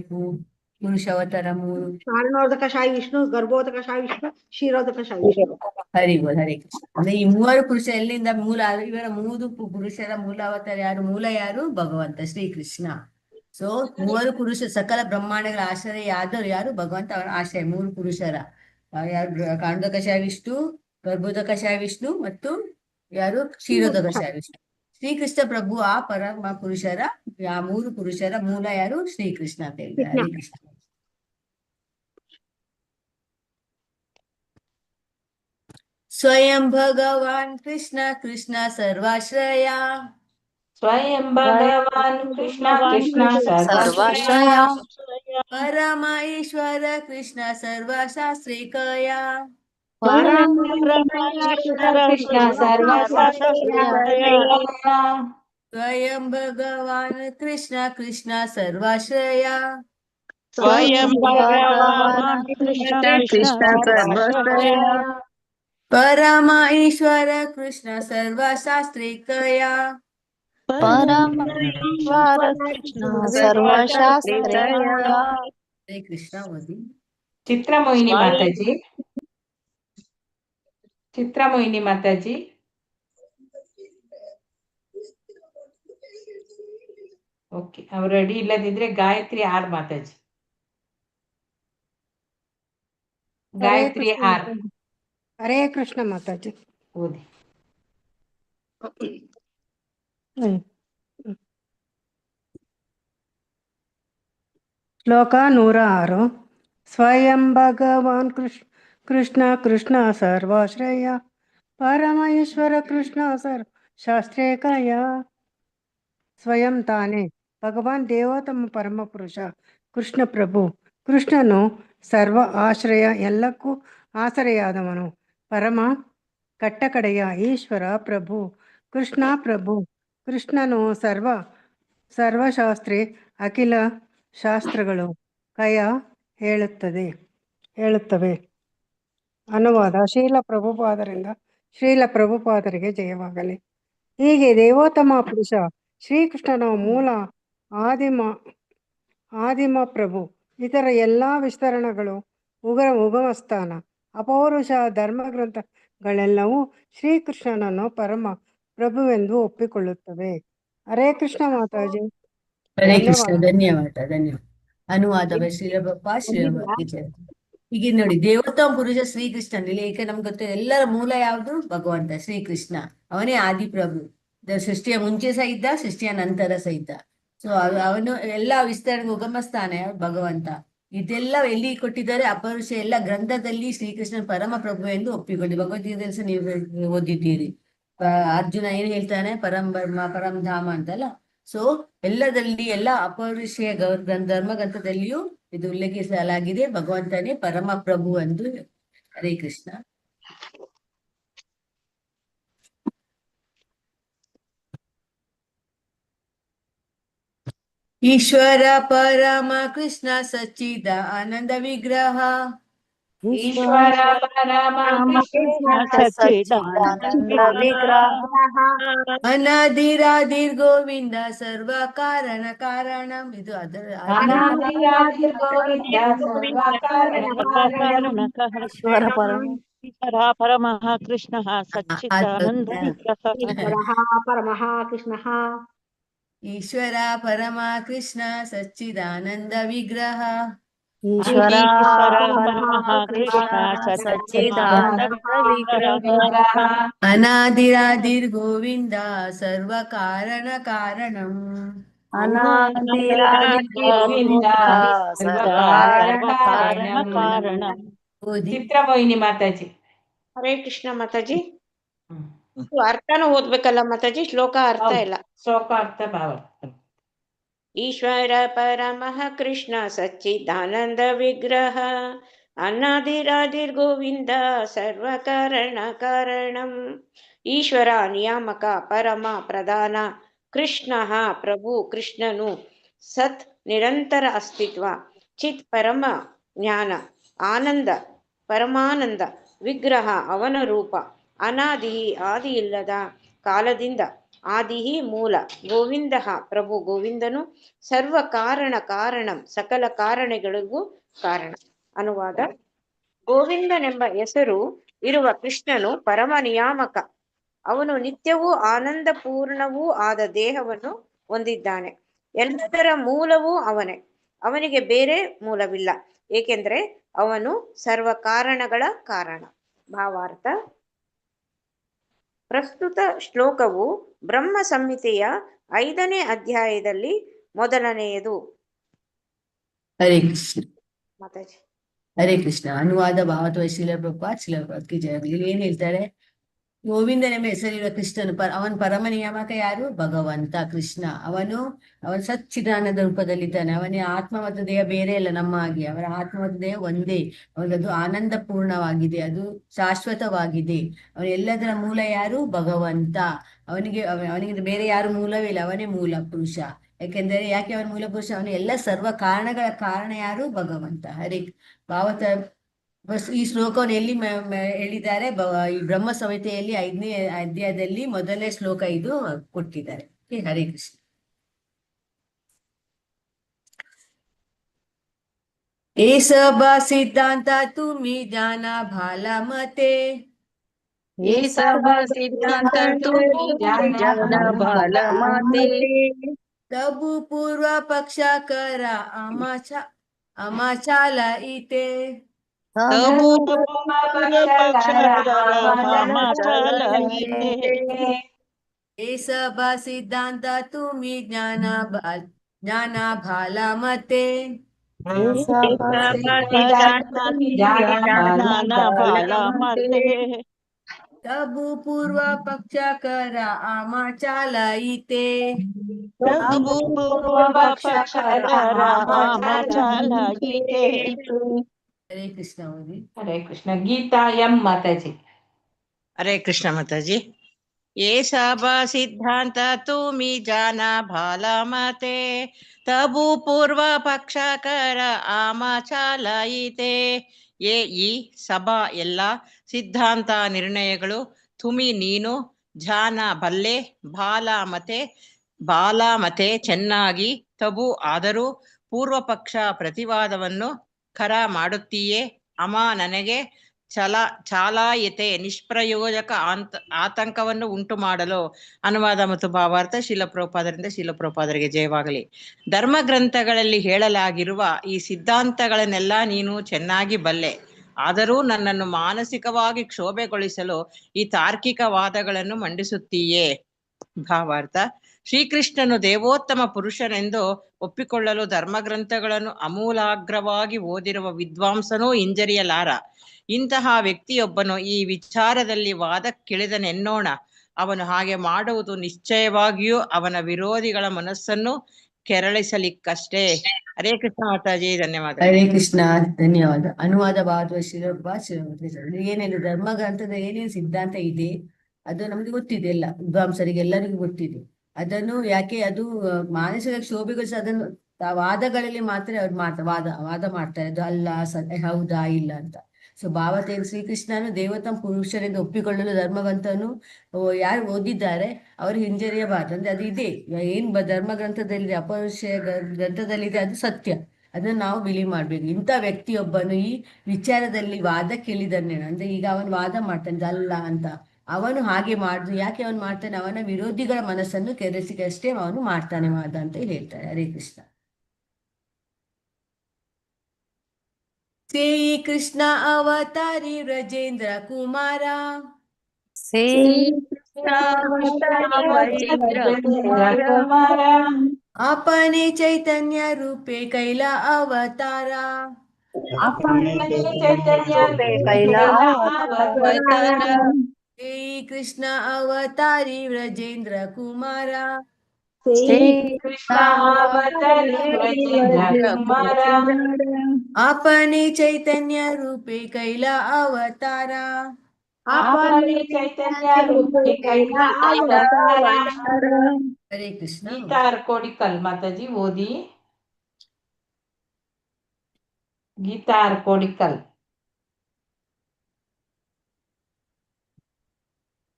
ಪುರುಷ ಅವತಾರ 3. ಕಾರಣೋದಕ ಶಾಯಿ ವಿಷ್ಣು, ಗರ್ಭೋದಕ ಶಾಯಿ ವಿಷ್ಣು, ಕ್ಷೀರೋದಕ ಶಾಯಿ ವಿಷ್ಣು. ಹರಿ ಕೃಷ್ಣ. ಅಂದ್ರೆ ಈ 3 ಪುರುಷ ಎಲ್ಲಿಂದ ಮೂಲ? ಇವರ 3 ಪುರುಷರ ಮೂಲ ಅವತಾರ ಯಾರು? ಮೂಲ ಯಾರು? ಭಗವಂತ ಶ್ರೀಕೃಷ್ಣ. ಸೊ 3 ಪುರುಷ ಸಕಲ ಬ್ರಹ್ಮಾಂಡಗಳ ಆಶ್ರಯ ಆದರೂ ಯಾರು? ಭಗವಂತ. ಅವರ ಆಶ್ರಯ 3 ಪುರುಷರ ಯಾರು? ಕಾಂಡೋದಕ ಶಾಯಿ ವಿಷ್ಣು, ಗರ್ಭೋದಕ ಶಾಯಿ ವಿಷ್ಣು ಮತ್ತು ಯಾರು? ಕ್ಷೀರೋದಕ ಶಾಯಿ ವಿಷ್ಣು. ಶ್ರೀಕೃಷ್ಣ ಪ್ರಭು ಆ ಪರಮ ಪುರುಷರ ಆ 3 ಪುರುಷರ ಮೂಲ ಯಾರು? ಶ್ರೀಕೃಷ್ಣ ಅಂತ ಹೇಳಿದ್ದಾರೆ. ಹರೇ ಕೃಷ್ಣ. ಸ್ವಯಂ ಭಗವಾನ್ ಕೃಷ್ಣ ಕೃಷ್ಣ ಸರ್ವಾಶ್ರಯ. ಸ್ವಯಂ ಭಗವಾನ್ ಕೃಷ್ಣ ಕೃಷ್ಣ ಸರ್ವಾಶ್ರಯ. ಪರಮ ಈಶ್ವರ ಕೃಷ್ಣ ಸರ್ವಶಾಸ್ತ್ರಿಕಯ. ಕೃಷ್ಣ ಸರ್ವಶಾಸ್ತ್ರಿಕಯ. ಸ್ವಯಂ ಭಗವಾನ್ ಕೃಷ್ಣ ಕೃಷ್ಣ ಸರ್ವಾಶ್ರಯ ಸ್ವಯಂ ಭಗವಾನ್ ಕೃಷ್ಣ ಕೃಷ್ಣ ಸರ್ವಾಶ್ರಯ ಪರಮ ಈಶ್ವರ ಕೃಷ್ಣ ಸರ್ವಶಾಸ್ತ್ರಿಕಯ ಪರಮೇಶ್ವರ ಕೃಷ್ಣ ಸರ್ವಶಾಸ್ತ್ರೇಯ. ಹರೇ ಕೃಷ್ಣ ಓದಿ. ಚಿತ್ರಮೋಹಿನಿ ಮಾತಾಜಿ. ಚಿತ್ರಮೋಹಿನಿ ಮಾತಾಜಿ. ಓಕೆ, ಅವ್ರು ರೆಡಿ ಇಲ್ಲದಿದ್ರೆ ಗಾಯತ್ರಿ ಆರ್ ಮಾತಾಜಿ. ಗಾಯತ್ರಿ ಆರ್ ಹರೇ ಕೃಷ್ಣ ಮಾತಾಜಿ. ಓದಿ. ಶ್ಲೋಕ 106. ಸ್ವಯಂ ಭಗವಾನ್ ಕೃಷ್ಣ ಕೃಷ್ಣ ಸರ್ವಾಶ್ರಯ ಪರಮ ಈಶ್ವರ ಕೃಷ್ಣ ಶಾಸ್ತ್ರೇಕಯ. ಸ್ವಯಂ ತಾನೇ ಭಗವಾನ್ ದೇವೋತ್ತಮ ಪರಮ ಪುರುಷ ಕೃಷ್ಣ ಪ್ರಭು. ಕೃಷ್ಣನು ಸರ್ವ ಆಶ್ರಯ, ಎಲ್ಲಕ್ಕೂ ಆಸರೆಯಾದವನು. ಪರಮ ಕಟ್ಟಕಡೆಯ ಈಶ್ವರ ಪ್ರಭು ಕೃಷ್ಣ ಪ್ರಭು. ಕೃಷ್ಣನು ಸರ್ವಶಾಸ್ತ್ರಿ, ಅಖಿಲ ಶಾಸ್ತ್ರಗಳು ಕಯ ಹೇಳುತ್ತವೆ. ಅನುವಾದ ಶ್ರೀಲ ಪ್ರಭುಪಾದರಿಗೆ ಜಯವಾಗಲಿ. ಹೀಗೆ ದೇವೋತ್ತಮ ಪುರುಷ ಶ್ರೀಕೃಷ್ಣನ ಮೂಲ ಆದಿಮ ಪ್ರಭು. ಇತರ ಎಲ್ಲಾ ವಿಸ್ತರಣಗಳು ಉಗಮಸ್ಥಾನ, ಅಪೌರುಷ ಧರ್ಮಗ್ರಂಥಗಳೆಲ್ಲವೂ ಶ್ರೀಕೃಷ್ಣನನ್ನು ಪರಮ ಪ್ರಭುವೆಂದು ಒಪ್ಪಿಕೊಳ್ಳುತ್ತವೆ. ಹರೇ ಕೃಷ್ಣ ಮಾತಾಜಿ. ಹರೇ ಕೃಷ್ಣ. ಧನ್ಯವಾದ. ಅನುವಾದ ಶ್ರೀಲ ಹೀಗೆ ನೋಡಿ, ದೇವೋತ್ತಮ ಪುರುಷ ಶ್ರೀಕೃಷ್ಣನಲ್ಲಿ, ಏಕೆ ನಮ್ಗೆ ಗೊತ್ತ, ಎಲ್ಲರ ಮೂಲ ಯಾವುದು? ಭಗವಂತ ಶ್ರೀಕೃಷ್ಣ. ಅವನೇ ಆದಿಪ್ರಭು. ಸೃಷ್ಟಿಯ ಮುಂಚೆ ಸಹ ಇದ್ದ, ಸೃಷ್ಟಿಯ ನಂತರ ಸಹ ಇದ್ದ. ಸೊ ಅವನು ಎಲ್ಲಾ ವಿಸ್ತರಣೆ ಉಗಮಸ್ಥಾನ ಭಗವಂತ. ಇದೆಲ್ಲ ಎಲ್ಲಿ ಕೊಟ್ಟಿದ್ದಾರೆ? ಅಪೌರುಷ ಎಲ್ಲ ಗ್ರಂಥದಲ್ಲಿ ಶ್ರೀಕೃಷ್ಣ ಪರಮ ಪ್ರಭು ಎಂದು ಒಪ್ಪಿಕೊಳ್ಳಿ. ಭಗವದ್ಗೀತೆಯಲ್ಲಿ ಸಹ ನೀವು ಓದಿದ್ದೀರಿ. ಅರ್ಜುನ ಏನ್ ಹೇಳ್ತಾನೆ? ಪರಂ ಧಾಮ ಅಂತಲ್ಲ. ಸೊ ಎಲ್ಲದಲ್ಲಿ ಎಲ್ಲ ಅಪೌರುಷೀಯ ಧರ್ಮಗ್ರಂಥದಲ್ಲಿಯೂ ಇದು ಉಲ್ಲೇಖಿಸಲಾಗಿದೆ. ಭಗವಂತನೇ ಪರಮ ಪ್ರಭು ಎಂದು. ಹರೇ ಕೃಷ್ಣ. ಈಶ್ವರ ಪರಮ ಕೃಷ್ಣ ಸಚ್ಚಿದ ಆನಂದ ವಿಗ್ರಹ. ಈಶ್ವರ ಪರಮ ಕೃಷ್ಣ ಸಚ್ಚಿದಾನಂದ ವಿಗ್ರಹ ಅನಾದಿರಾದಿರ್ ಗೋವಿಂದ ಸರ್ವ ಕಾರಣ ಕಾರಣಂ. ಇದು ಅನಾದಿರಾದಿರ್ ಗೋವಿಂದ ಸರ್ವ ಕಾರಣ ಕಾರಣಕಃ ಈಶ್ವರ ಪರಮಃ ಕೃಷ್ಣಃ ಸಚ್ಚಿದಾನಂದ ವಿಗ್ರಹ. ಈಶ್ವರಃ ಪರಮಃ ಕೃಷ್ಣಃ. ಈಶ್ವರ ಪರಮ ಕೃಷ್ಣ ಸಚ್ಚಿದಾನಂದ ವಿಗ್ರಹ. ಈಶ್ವರ ಪರಮಃ ಕೃಷ್ಣ ಸಚ್ಚಿದಾನಂದ ವಿಗ್ರಹ. ಅನಾದಿರಾದಿರ್ ಗೋವಿಂದ ಸರ್ವ ಕಾರಣ ಕಾರಣಂ. ಅನಾದಿರಾದಿರ್ ಗೋವಿಂದ ಸರ್ವ ಕಾರಣ ಕಾರಣಂ. ಚಿತ್ರಮೋಹಿನಿ ಮಾತಾಜಿ. ಹರೇ ಕೃಷ್ಣ ಮಾತಾಜಿ. ಅರ್ಥನೂ ಓದ್ಬೇಕಲ್ಲ ಮಾತಾಜಿ? ಶ್ಲೋಕ ಅರ್ಥ ಇಲ್ಲ. ಶ್ಲೋಕ ಅರ್ಥ ಭಾವ. ಈಶ್ವರ ಪರಮಃ ಕೃಷ್ಣ ಸಚ್ಚಿದಾನಂದ ವಿಗ್ರಹ ಅನಾದಿರಾದಿರ್ ಗೋವಿಂದ ಸರ್ವ ಕಾರಣ ಕಾರಣಂ. ಈಶ್ವರ ನಿಯಾಮಕ, ಪರಮ ಪ್ರಧಾನ, ಕೃಷ್ಣ ಪ್ರಭು. ಕೃಷ್ಣನು ಸತ್ ನಿರಂತರ ಅಸ್ತಿತ್ವ, ಚಿತ್ ಪರಮ ಜ್ಞಾನ, ಆನಂದ ಪರಮಾನಂದ, ವಿಗ್ರಹ ಅವನ ರೂಪ, ಅನಾದಿ ಆದಿಯಿಲ್ಲದ ಕಾಲದಿಂದ, ಆದಿಹಿ ಮೂಲ, ಗೋವಿಂದ ಪ್ರಭು ಗೋವಿಂದನು, ಸರ್ವ ಕಾರಣ ಕಾರಣಂ ಸಕಲ ಕಾರಣಗಳಿಗೂ ಕಾರಣ. ಅನುವಾದ: ಗೋವಿಂದನೆಂಬ ಹೆಸರು ಇರುವ ಕೃಷ್ಣನು ಪರಮ ನಿಯಾಮಕ. ಅವನು ನಿತ್ಯವೂ ಆನಂದ ಪೂರ್ಣವೂ ಆದ ದೇಹವನ್ನು ಹೊಂದಿದ್ದಾನೆ. ಎಲ್ಲದರ ಮೂಲವೂ ಅವನೇ. ಅವನಿಗೆ ಬೇರೆ ಮೂಲವಿಲ್ಲ, ಏಕೆಂದರೆ ಅವನು ಸರ್ವ ಕಾರಣಗಳ ಕಾರಣ. ಭಾವಾರ್ಥ: ಪ್ರಸ್ತುತ ಶ್ಲೋಕವು ಬ್ರಹ್ಮ ಸಂಹಿತೆಯ 5ನೇ ಅಧ್ಯಾಯದಲ್ಲಿ ಮೊದಲನೆಯದು. ಹರೇ ಕೃಷ್ಣ. ಮಾತಾಜಿ. ಹರೇ ಕೃಷ್ಣ. ಅನುವಾದ ಭಾವತ್ವ ಶ್ರೀಲ ಪ್ರಭುಪಾದ್ ಕಿ ಜಯ. ಇಲ್ಲಿ ಏನ್ ಹೇಳ್ತಾರೆ? ಗೋವಿಂದನೆಂಬ ಹೆಸರಿರುವ ಕೃಷ್ಣನು ಅವನ ಪರಮ ನಿಯಾಮಕ ಯಾರು? ಭಗವಂತ ಕೃಷ್ಣ. ಅವನು ಸಚ್ಚಿದಾನಂದ ರೂಪದಲ್ಲಿದ್ದಾನೆ. ಅವನ ಆತ್ಮ ಮತ್ತು ದೇಹ ಬೇರೆ ಅಲ್ಲ ನಮ್ಮ ಹಾಗೆ. ಅವರ ಆತ್ಮ ಮತ್ತು ದೇಹ ಒಂದೇ. ಅವನದು ಆನಂದ ಪೂರ್ಣವಾಗಿದೆ, ಅದು ಶಾಶ್ವತವಾಗಿದೆ. ಅವನ ಎಲ್ಲದರ ಮೂಲ ಯಾರು? ಭಗವಂತ. ಅವನಿಗೆ ಬೇರೆ ಯಾರು ಮೂಲವೇ ಇಲ್ಲ, ಅವನೇ ಮೂಲ ಪುರುಷ. ಯಾಕೆ ಅವನ ಮೂಲ ಪುರುಷ? ಅವನು ಎಲ್ಲ ಸರ್ವ ಕಾರಣಗಳ ಕಾರಣ ಯಾರು? ಭಗವಂತ. ಹರೇ ಭಾವತ ಈ ಶ್ಲೋಕವನ್ನು ಎಲ್ಲಿ ಹೇಳಿದ್ದಾರೆ? ಈ ಬ್ರಹ್ಮ ಸಂಹಿತೆಯಲ್ಲಿ 5ನೇ ಅಧ್ಯಾಯದಲ್ಲಿ ಮೊದಲನೇ ಶ್ಲೋಕ ಇದು ಕೊಟ್ಟಿದ್ದಾರೆ. ಹರೇ ಕೃಷ್ಣ. ए सब सिद्धांत तुम्ही जाना भाला मते, ये सब सिद्धांत तुम्ही जाना भाला मते, तबु पूर्व पक्ष करा आमाचाला इते, तबु पूर्व पक्ष करा आमाचाला इते, ये सब सिद्धांत तुम्ही ज्ञाना भाला मते, ये सब सिद्धांत तुम्ही जाना भाला मते, तबु पूर्व पक्ष करा आमाचाला इते, तबु पूर्व पक्ष करा आमाचाला इते. हरे कृष्ण मोदी. ಹರೇ ಕೃಷ್ಣ. ಗೀತಾ ಎಂ ಮಾತಾಜಿ. ಹರೇ ಕೃಷ್ಣ ಮಾತಾಜಿ. ये सब सिद्धांत तुम्ही जाना भाला मते, तबु पूर्व पक्ष कर आमाಚಾಲಯಿತೆ. ಈ ಸಭಾ ಎಲ್ಲ ಸಿದ್ಧಾಂತ ನಿರ್ಣಯಗಳು ತುಮಿ ನೀನು, ಜಾನ ಬಲ್ಲೆ, ಬಾಲಾಮತೆ ಚೆನ್ನಾಗಿ, ತಬು ಆದರೂ, ಪೂರ್ವ ಪಕ್ಷ ಪ್ರತಿವಾದವನ್ನು ಖರ ಮಾಡುತ್ತೀಯೇ, ಅಮ ನನಗೆ, ಚಾಲಾಯತೆ ನಿಷ್ಪ್ರಯೋಜಕ ಆತಂಕವನ್ನು ಉಂಟು ಮಾಡಲು. ಅನುವಾದ ಮತ್ತು ಭಾವಾರ್ಥ ಶೀಲಪ್ರಭುಪಾದರಿಂದ ಶೀಲಪ್ರಭುಪಾದರಿಗೆ ಜಯವಾಗಲಿ. ಧರ್ಮ ಗ್ರಂಥಗಳಲ್ಲಿ ಹೇಳಲಾಗಿರುವ ಈ ಸಿದ್ಧಾಂತಗಳನ್ನೆಲ್ಲ ನೀನು ಚೆನ್ನಾಗಿ ಬಲ್ಲೆ, ಆದರೂ ನನ್ನನ್ನು ಮಾನಸಿಕವಾಗಿ ಕ್ಷೋಭೆಗೊಳಿಸಲು ಈ ತಾರ್ಕಿಕ ವಾದಗಳನ್ನು ಮಂಡಿಸುತ್ತೀಯೇ. ಭಾವಾರ್ಥ: ಶ್ರೀಕೃಷ್ಣನು ದೇವೋತ್ತಮ ಪುರುಷನೆಂದು ಒಪ್ಪಿಕೊಳ್ಳಲು ಧರ್ಮಗ್ರಂಥಗಳನ್ನು ಅಮೂಲಾಗ್ರವಾಗಿ ಓದಿರುವ ವಿದ್ವಾಂಸನೂ ಹಿಂಜರಿಯಲಾರ. ಇಂತಹ ವ್ಯಕ್ತಿಯೊಬ್ಬನು ಈ ವಿಚಾರದಲ್ಲಿ ವಾದಕ್ಕಿಳಿದನೆನ್ನೋಣ. ಅವನು ಹಾಗೆ ಮಾಡುವುದು ನಿಶ್ಚಯವಾಗಿಯೂ ಅವನ ವಿರೋಧಿಗಳ ಮನಸ್ಸನ್ನು ಕೆರಳಿಸಲಿಕ್ಕಷ್ಟೇ. ಹರೇ ಕೃಷ್ಣ ಮಾತಾಜಿ, ಧನ್ಯವಾದ. ಹರೇ ಕೃಷ್ಣ, ಧನ್ಯವಾದ. ಅನುವಾದ ಭಾವ ಏನೇನು ಧರ್ಮ ಗ್ರಂಥದ ಏನೇನು ಸಿದ್ಧಾಂತ ಇದೆ ಅದು ನಮ್ಗೆ ಗೊತ್ತಿದೆ, ಎಲ್ಲ ವಿದ್ವಾಂಸರಿಗೆ ಎಲ್ಲರಿಗೂ ಗೊತ್ತಿದೆ. ಅದನ್ನು ಯಾಕೆ ಅದು ಮಾನಸಿಕ ಕ್ಷೋಭೆಗೊಳಿಸಿ ಅದನ್ನು ವಾದಗಳಲ್ಲಿ ಮಾತ್ರ ಅವ್ರು ವಾದ ಮಾಡ್ತಾರೆ, ಅದು ಅಲ್ಲ ಹೌದಾ ಇಲ್ಲ ಅಂತ. ಸೊ ಭಾವತೇವ ಶ್ರೀಕೃಷ್ಣನು ದೇವೋತ್ತಮ ಪುರುಷರೆಂದು ಒಪ್ಪಿಕೊಳ್ಳಲು ಧರ್ಮಗ್ರಂಥನು ಯಾರು ಓದಿದ್ದಾರೆ ಅವರು ಹಿಂಜರಿಯಬಾರದು. ಅಂದ್ರೆ ಅದು ಇದೆ, ಏನ್ ಧರ್ಮ ಗ್ರಂಥದಲ್ಲಿದೆ, ಅಪೌರುಷ ಗ್ರಂಥದಲ್ಲಿದೆ, ಅದು ಸತ್ಯ. ಅದನ್ನು ನಾವು ಬಿಲೀವ್ ಮಾಡ್ಬೇಕು. ಇಂಥ ವ್ಯಕ್ತಿಯೊಬ್ಬನು ಈ ವಿಚಾರದಲ್ಲಿ ವಾದಕ್ಕಿಳಿದನ್ನೇನು ಅಂದ್ರೆ, ಈಗ ಅವನು ವಾದ ಮಾಡ್ತಾನೆ ಅಲ್ಲ ಅಂತ, ಅವನು ಹಾಗೆ ಮಾಡುದು ಯಾಕೆ ಅವನು ಮಾಡ್ತಾನೆ? ಅವನ ವಿರೋಧಿಗಳ ಮನಸ್ಸನ್ನು ಕೆರಳಿಸಿಕಷ್ಟೇ ಅವನು ಮಾಡ್ತಾನೆ ವಾದ ಅಂತ ಹೇಳ್ತಾರೆ. ಹರೇ ಕೃಷ್ಣ. ಶ್ರೀ ಕೃಷ್ಣ ಅವತಾರಿ ವ್ರಜೇಂದ್ರ ಕುಮಾರ, अपने चैतन्य रूपे कैला अवतार, श्री कृष्ण अवतारी व्रजेंद्र कुमार, अपने चैतन्य रूपे कैला अवतार, हरे कृष्ण. ಗೀತಾ ಕೋಡಿಕಲ್ ಮಾತಾಜಿ ಓದಿ. ಗೀತಾ ಕೋಡಿಕಲ್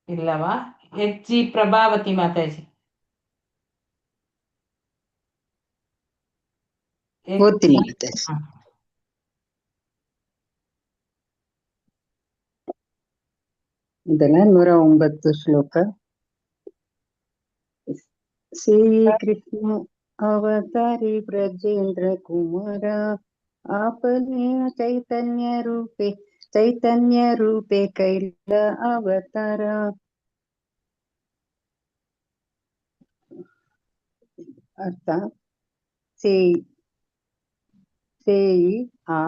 ಇಲ್ಲವಾ? HG ಪ್ರಭಾವತಿ ಮಾತಾಜಿ ಓದ್ತೀನಿ ಮಾತಾಜಿ. ಇದೆಲ್ಲ 109 ಶ್ಲೋಕ. ಶ್ರೀ ಕೃಷ್ಣ ಅವತಾರಿ ಬ್ರಜೇಂದ್ರ ಕುಮಾರ, आपने चैतन्य रूपे कैला अवतार. ಅರ್ಥ: ಸೇಯಿ ಆ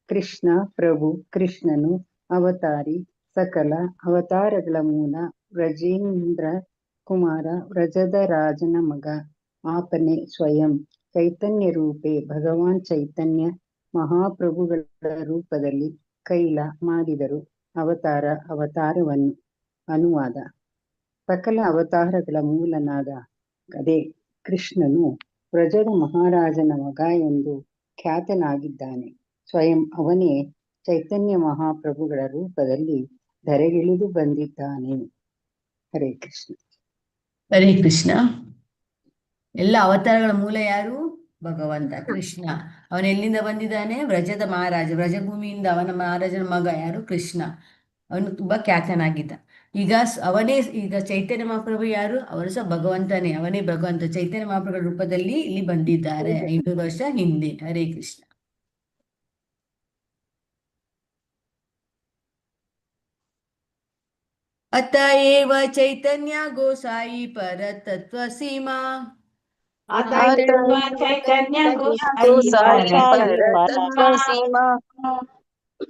ಕೃಷ್ಣ ಪ್ರಭು ಕೃಷ್ಣನು ಅವತಾರಿ ಸಕಲ ಅವತಾರಗಳ ಮೂಲ ವ್ರಜೇಂದ್ರ ಕುಮಾರ ವ್ರಜದ ರಾಜನ ಮಗ ಆಪನೆ ಸ್ವಯಂ ಚೈತನ್ಯ ರೂಪೆ ಭಗವಾನ್ ಚೈತನ್ಯ ಮಹಾಪ್ರಭುಗಳ ರೂಪದಲ್ಲಿ ಕೈಲ ಮಾಡಿದರು ಅವತಾರವನ್ನು. ಅನುವಾದ: ಸಕಲ ಅವತಾರಗಳ ಮೂಲನಾದ ಅದೇ ಕೃಷ್ಣನು ವ್ರಜದ ಮಹಾರಾಜನ ಮಗ ಎಂದು ಖ್ಯಾತನಾಗಿದ್ದಾನೆ. ಸ್ವಯಂ ಅವನೇ ಚೈತನ್ಯ ಮಹಾಪ್ರಭುಗಳ ರೂಪದಲ್ಲಿ ಧರೆಗಿಳಿದು ಬಂದಿದ್ದಾನೆ. ಹರೇ ಕೃಷ್ಣ. ಹರೇ ಕೃಷ್ಣ. ಎಲ್ಲ ಅವತಾರಗಳ ಮೂಲ ಯಾರು? ಭಗವಂತ ಕೃಷ್ಣ. ಅವನು ಎಲ್ಲಿಂದ ಬಂದಿದ್ದಾನೆ? ವ್ರಜದ ಮಹಾರಾಜ, ವ್ರಜಭೂಮಿಯಿಂದ ಅವನ ಮಹಾರಾಜನ ಮಗ ಯಾರು? ಕೃಷ್ಣ. ಅವನು ತುಂಬಾ ಖ್ಯಾತನಾಗಿದ್ದ. ಈಗ ಚೈತನ್ಯ ಮಹಾಪ್ರಭು ಯಾರು? ಅವರು ಸಹ ಭಗವಂತನೇ. ಅವನೇ ಭಗವಂತ ಚೈತನ್ಯ ಮಹಾಪ್ರಭುಗಳ ರೂಪದಲ್ಲಿ ಇಲ್ಲಿ ಬಂದಿದ್ದಾರೆ 500 ವರ್ಷ ಹಿಂದೆ. ಹರೇ ಕೃಷ್ಣ. ಅತ ಏವ ಚೈತನ್ಯ ಗೋಸಾಯಿ ಪರತತ್ವ ಸೀಮಾ ಚೈತನ್ಯ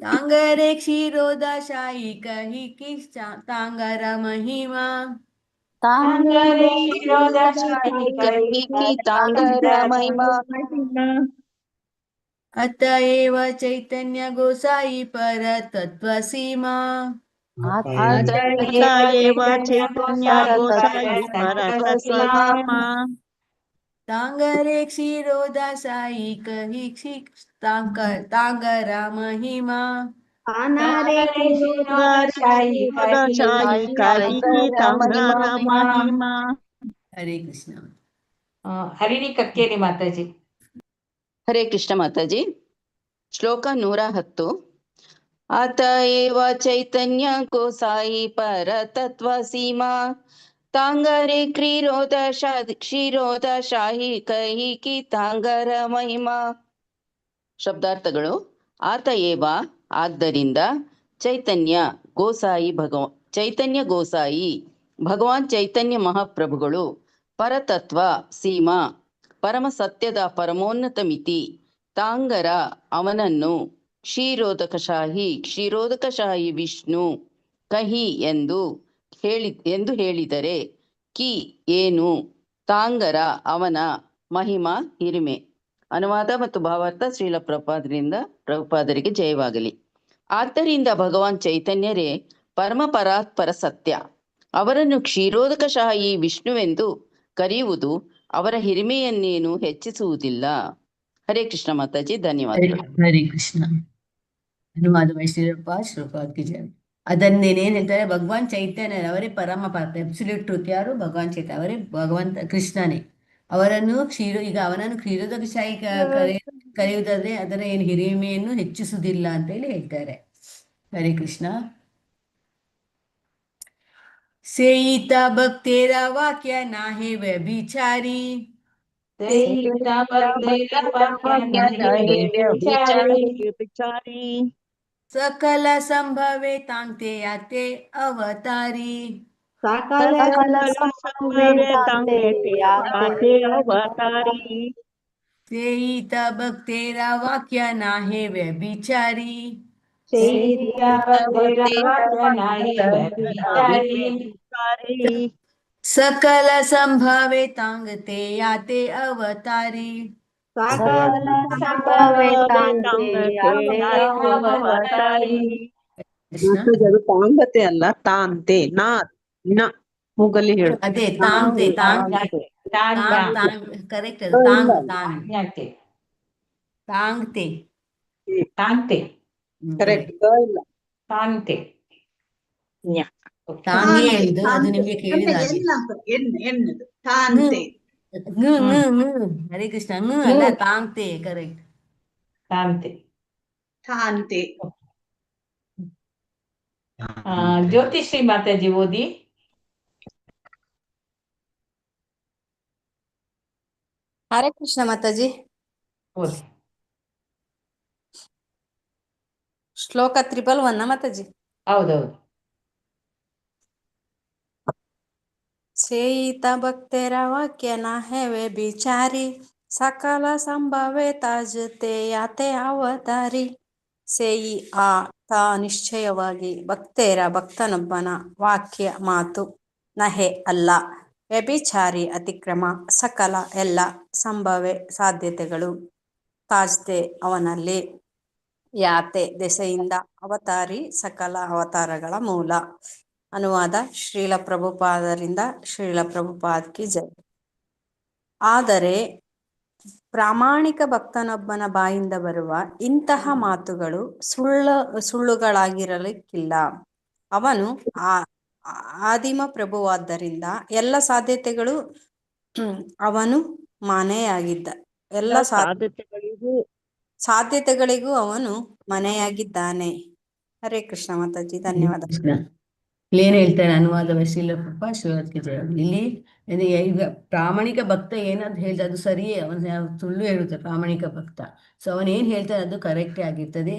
ತಾಂಗರೆ ಕ್ಷೀರೋದಾಶಾಯಿ ಕಹಿ ಕಿ ತಾಂಗರ ಮಹಿಮಾ ಅತ ಏವ ಚೈತನ್ಯ ಗೋಸಾಯಿ ಪರತತ್ವ ಸೀಮಾ ಚೈತನ್ಯ ಗೋಸಾಯಿ ಪರತತ್ವ ಸೀಮಾ ತಾಂಗರೆ ಕ್ಷೀರೋದಾಶಾಯಿ ಕಹಿ ಕ್ಷಿ ತಾಂಗರ ಮಹಿಮಾ ಹರೇ ಕೃಷ್ಣ. ಹರಿಣಿ ಕಕ್ಕೇರಿ ಮಾತಾಜಿ. ಹರೇ ಕೃಷ್ಣ ಮಾತಾಜಿ. ಶ್ಲೋಕ 110. ಅತ ಏವ ಚೈತನ್ಯ ಗೋಸಾಯಿ ಪರತತ್ವ ಸೀಮಾ ತಾಂಗರೆ ಕ್ಷೀರೋದ ಶಾಹಿ ಕಹಿ ಕಿ ತಾಂಗರ ಮಹಿಮಾ. ಶಬ್ದಾರ್ಥಗಳು: ಆತ ಏವ ಆದ್ದರಿಂದ, ಚೈತನ್ಯ ಗೋಸಾಯಿ ಭಗವಾನ್ ಚೈತನ್ಯ ಮಹಾಪ್ರಭುಗಳು, ಪರತತ್ವ ಸೀಮಾ ಪರಮ ಸತ್ಯದ ಪರಮೋನ್ನತ ಮಿತಿ, ತಾಂಗರ ಅವನನ್ನು, ಕ್ಷೀರೋದಕಶಾಹಿ ವಿಷ್ಣು, ಕಹಿ ಎಂದು ಹೇಳಿದರೆ, ಕಿ ಏನು, ತಾಂಗರ ಅವನ, ಮಹಿಮಾ ಹಿರಿಮೆ. ಅನುವಾದ ಮತ್ತು ಭಾವಾರ್ಥ ಶ್ರೀಲ ಪ್ರಭುಪಾದರಿಗೆ ಜಯವಾಗಲಿ. ಆದ್ದರಿಂದ ಭಗವಾನ್ ಚೈತನ್ಯರೇ ಪರಮ ಪರಾತ್ಪರ ಸತ್ಯ. ಅವರನ್ನು ಕ್ಷೀರೋದಕಶಾಹಿ ವಿಷ್ಣುವೆಂದು ಕರೆಯುವುದು ಅವರ ಹಿರಿಮೆಯನ್ನೇನು ಹೆಚ್ಚಿಸುವುದಿಲ್ಲ. ಹರೇ ಕೃಷ್ಣ ಮಾತಾಜಿ. ಧನ್ಯವಾದಗಳು. ಹರೇ ಕೃಷ್ಣ. ಅನುವಾದ ಶ್ರೀಪಾದಕ್ಕೆ ಜಯ. ಅದನ್ನೇನೇನ್ ಹೇಳ್ತಾರೆ? ಭಗವಾನ್ ಚೈತನ್ಯ ಅವರೇ ಪರಮ ಅಬ್ಸಲ್ಯೂಟ್ ಟ್ರೂತ್. ಯಾರು? ಭಗವಾನ್ ಚೈತನ್ಯ ಅವರೇ ಭಗವಂತ ಕೃಷ್ಣನೇ. ಅವರನ್ನು ಅವನನ್ನು ಕ್ಷೀರೋದಕಶಾಹಿ ಕರೆಯುವುದಾದ್ರೆ ಅದರ ಏನು ಹಿರಿಮೆಯನ್ನು ಹೆಚ್ಚಿಸುವುದಿಲ್ಲ ಅಂತ ಹೇಳಿ ಹೇಳ್ತಾರೆ. ಹರೇ ಕೃಷ್ಣ. ಸೇಯಿತ ಭಕ್ತೇರ ವಾಕ್ಯ ನಾಹೇ ವ್ಯಭಿಚಾರಿ ಸಕಲ ಸಂಭವೆ ತಾಂತೆ ಯಾತೆ ಅವತಾರಿ. ಸೇಯಿತ ಭಕ್ತೇರ ವಾಕ್ಯ ನಾಹೇ ವ್ಯಭಿಚಾರಿ ಸಕಲ ಸಂಭವೆ ತಾಂಗತೆ ಯಾತೆ ಅವತಾರಿ. ಅದು ತಾಂಗತೆ ಅಲ್ಲ, ತಾಂತೆ. ಮೂಗಲ್ಲಿ ಹೇಳು. ಅದೇ ತಾಂತೆ ಕರೆಕ್ಟ್. ಅದು ತಾಂಗ್ತೆ ಕರೆಕ್ಟ್. ತಾಂಗೆ ಹೇಳಿದ್ದು ಅದು ನಿಮ್ಗೆ ಕೇಳಿದಾಗೆ. ಹರೇ ಕೃಷ್ಣ. ಅಲ್ಲ, ತಾಂಗ್ತೆ ಕರೆಕ್ಟ್. ಜ್ಯೋತಿಶ್ರೀ ಮಾತಾಜಿ ಓದಿ. ಹರೇ ಕೃಷ್ಣ ಮಾತಾಜಿ. ಓದಿ. ಶ್ಲೋಕ 111 ಮಾತಾಜಿ. ಹೌದೌದು. ಸೇಯಿತ ಭಕ್ತೆರ ವಾಕ್ಯ ನಾಹೇ ವ್ಯಭಿಚಾರಿ ಸಕಲ ಸಂಭವೆ ತಾಜತೆ ಯಾತೆ ಅವತಾರಿ. ಸೇಯಿ ತಾ ನಿಶ್ಚಯವಾಗಿ ಭಕ್ತನೊಬ್ಬನ ವಾಕ್ಯ ಮಾತು ನಹೆ ಅಲ್ಲ. ವ್ಯಭಿಚಾರಿ ಅತಿಕ್ರಮ ಸಕಲ ಎಲ್ಲ ಸಂಭಾವ್ಯ ಸಾಧ್ಯತೆಗಳು ತಾಜ್ದೆ ಅವನಲ್ಲಿ. ಯಾತೆ ದೆಸೆಯಿಂದ ಅವತಾರಿ ಸಕಲ ಅವತಾರಗಳ ಮೂಲ. ಅನುವಾದ ಶ್ರೀಲ ಪ್ರಭುಪಾದರಿಂದ ಶ್ರೀಲ ಪ್ರಭುಪಾದ್ ಕಿ ಜೈ. ಆದರೆ ಪ್ರಾಮಾಣಿಕ ಭಕ್ತನೊಬ್ಬನ ಬಾಯಿಂದ ಬರುವ ಇಂತಹ ಮಾತುಗಳು ಸುಳ್ಳುಗಳಾಗಿರಲಿಕ್ಕಿಲ್ಲ. ಅವನು ಆದಿಮ ಪ್ರಭುವಾದ್ದರಿಂದ ಎಲ್ಲ ಸಾಧ್ಯತೆಗಳು ಅವನು ಮನೆಯಾಗಿದ್ದ. ಎಲ್ಲ ಸಾಧ್ಯತೆಗಳಿಗೂ ಅವನು ಮನೆಯಾಗಿದ್ದಾನೆ. ಹರೇ ಕೃಷ್ಣ ಮಾತಾಜಿ, ಧನ್ಯವಾದ. ಇಲ್ಲೇನ್ ಹೇಳ್ತಾರೆ ಅನುವಾದ ಶ್ರೀಲ ಪ್ರಭುಪಾದ್ ಶಿವಕ್ಕೆ ಜಯ. ಇಲ್ಲಿ ಈಗ ಪ್ರಾಮಾಣಿಕ ಭಕ್ತ ಏನಂತ ಹೇಳ್ತಾರೆ ಅದು ಸರಿಯೇ, ಅವನು ಸುಳ್ಳು ಹೇಳುತ್ತೆ ಪ್ರಾಮಾಣಿಕ ಭಕ್ತ. ಸೊ ಅವನ್ ಏನ್ ಹೇಳ್ತಾನೆ ಅದು ಕರೆಕ್ಟೇ ಆಗಿರ್ತದೆ.